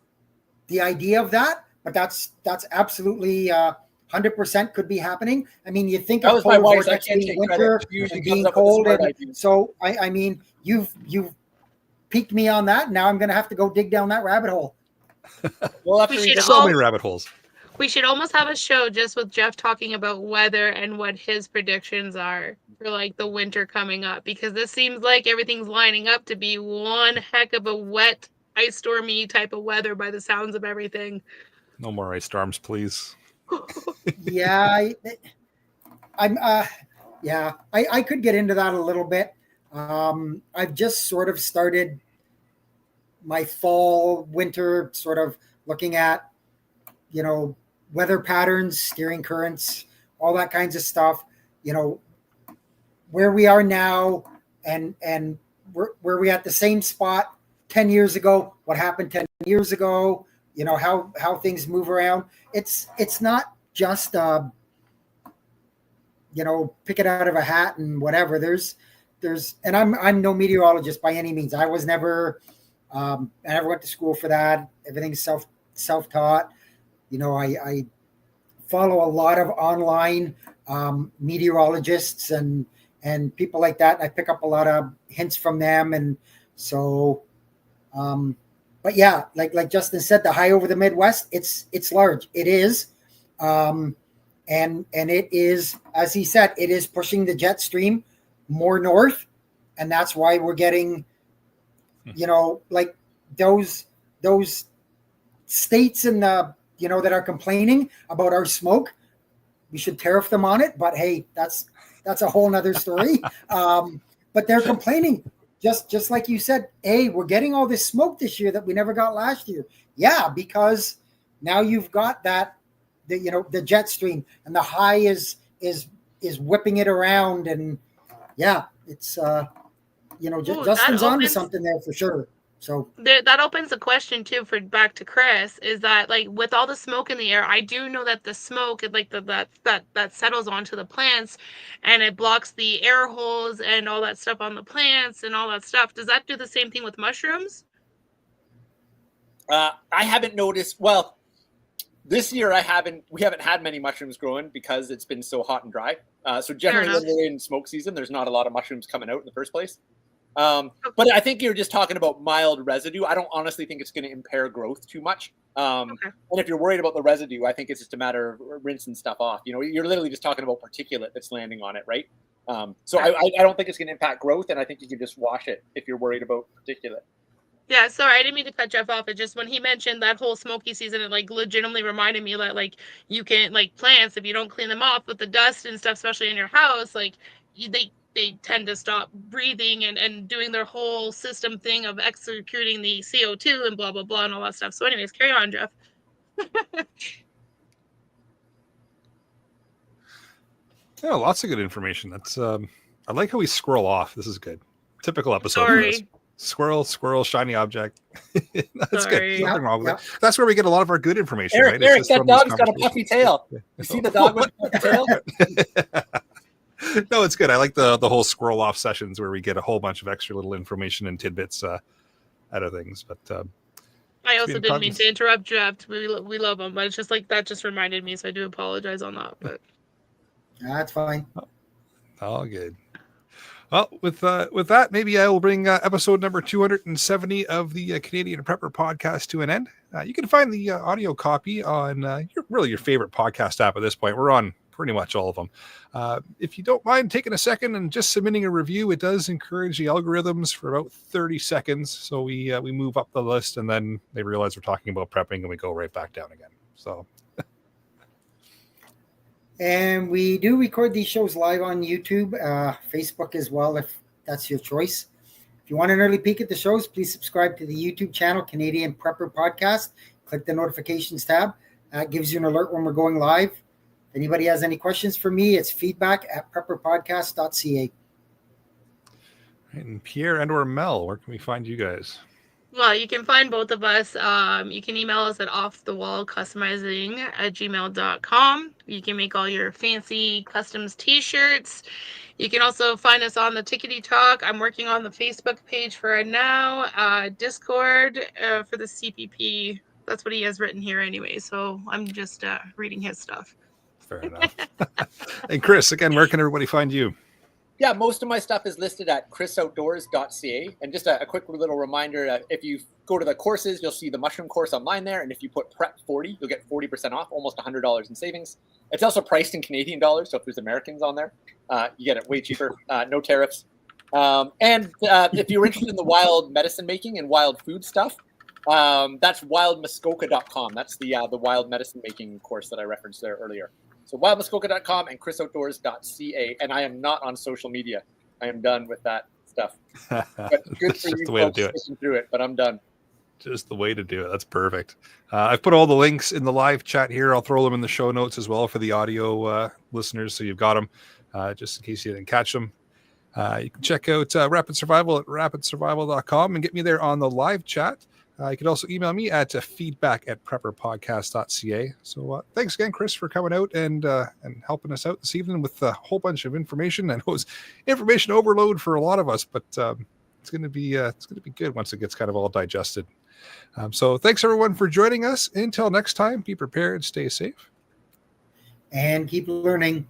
S1: the idea of that, but that's absolutely 100% could be happening. I mean, you think of polar vortex being winter and being cold, and so I mean, you've piqued me on that. Now I'm going to have to go dig down that rabbit hole.
S4: Well,
S2: so many rabbit holes.
S5: We should almost have a show just with Jeff talking about weather and what his predictions are for like the winter coming up, because this seems like everything's lining up to be one heck of a wet, ice stormy type of weather by the sounds of everything.
S2: No more ice storms, please.
S1: Yeah, I could get into that a little bit. I've just sort of started my fall, winter sort of looking at, weather patterns, steering currents, all that kinds of stuff, where we are now and where we at the same spot 10 years ago, what happened 10 years ago, how things move around. It's not just, pick it out of a hat and whatever. There's, and I'm no meteorologist by any means. I was never, I never went to school for that. Everything's self-taught. I follow a lot of online meteorologists and people like that. And I pick up a lot of hints from them. And so, but yeah, like Justin said, the high over the Midwest, it's large. It is. And it is, as he said, it is pushing the jet stream more north. And that's why we're getting, like those states in the, that are complaining about our smoke. We should tariff them on it, but hey, that's a whole nother story. But they're complaining, just like you said, hey, we're getting all this smoke this year that we never got last year. Yeah, because now you've got that, the jet stream, and the high is whipping it around, and yeah, it's Justin's onto something there for sure. So
S5: that opens the question too for back to Chris, is that like with all the smoke in the air, I do know that the smoke like that settles onto the plants and it blocks the air holes and all that stuff on the plants and all that stuff. Does that do the same thing with mushrooms?
S4: I haven't noticed. Well, this year we haven't had many mushrooms growing because it's been so hot and dry. So generally when we're in smoke season, there's not a lot of mushrooms coming out in the first place. But I think you're just talking about mild residue. I don't honestly think it's going to impair growth too much. And if you're worried about the residue, I think it's just a matter of rinsing stuff off. You're literally just talking about particulate that's landing on it, right? So I don't think it's going to impact growth, and I think you can just wash it if you're worried about particulate.
S5: Yeah, sorry, I didn't mean to cut Jeff off. It just when he mentioned that whole smoky season, it like legitimately reminded me that like you can like plants, if you don't clean them off with the dust and stuff, especially in your house, like they tend to stop breathing and doing their whole system thing of executing the CO2 and blah, blah, blah, and all that stuff. So anyways, carry on, Jeff.
S2: Yeah, lots of good information. That's I like how we squirrel off. This is good. Typical episode.
S5: Sorry.
S2: Squirrel, shiny object. That's
S5: Sorry.
S2: good. Nothing wrong with it. That's where we get a lot of our good information,
S4: Eric,
S2: right?
S4: that dog's got a puffy tail. You see the dog with a puffy tail?
S2: No, it's good. I like the whole squirrel off sessions where we get a whole bunch of extra little information and tidbits out of things. But
S5: I also didn't mean to interrupt Jeff. We love him, but it's just like that just reminded me, so I do apologize on that. But
S1: that's fine.
S2: All good. Well, with that, maybe I will bring episode number 270 of the Canadian Prepper podcast to an end. You can find the audio copy on your favorite podcast app at this point. We're on pretty much all of them. If you don't mind taking a second and just submitting a review, it does encourage the algorithms for about 30 seconds. So we move up the list, and then they realize we're talking about prepping, and we go right back down again. So.
S1: And we do record these shows live on YouTube, Facebook as well, if that's your choice. If you want an early peek at the shows, please subscribe to the YouTube channel, Canadian Prepper Podcast. Click the notifications tab. That gives you an alert when we're going live. If anybody has any questions for me, it's feedback@prepperpodcast.ca.
S2: And Pierre and or Mel, where can we find you guys?
S5: Well, you can find both of us. You can email us at offthewallcustomizing@gmail.com. You can make all your fancy customs t-shirts. You can also find us on the Tickety Talk. I'm working on the Facebook page for it now. Discord for the CPP. That's what he has written here anyway. So I'm just reading his stuff.
S2: Fair enough. And Chris, again, where can everybody find you?
S4: Yeah, most of my stuff is listed at chrisoutdoors.ca. And just a quick little reminder, if you go to the courses, you'll see the mushroom course online there. And if you put PREP40, you'll get 40% off, almost $100 in savings. It's also priced in Canadian dollars. So if there's Americans on there, you get it way cheaper, no tariffs. And if you're interested in the wild medicine making and wild food stuff, that's wildmuskoka.com. That's the wild medicine making course that I referenced there earlier. So wildmuskoka.com and chrisoutdoors.ca. And I am not on social media. I am done with that stuff. But good for you folks sticking through it, but I'm done.
S2: Just the way to do it. That's perfect. I've put all the links in the live chat here. I'll throw them in the show notes as well for the audio listeners, so you've got them just in case you didn't catch them. You can check out Rapid Survival at rapidsurvival.com and get me there on the live chat. You can also email me at feedback@prepperpodcast.ca. So thanks again, Chris, for coming out and helping us out this evening with a whole bunch of information. I know it's information overload for a lot of us, but it's going to be good once it gets kind of all digested. So thanks everyone for joining us. Until next time, be prepared, stay safe,
S1: and keep learning.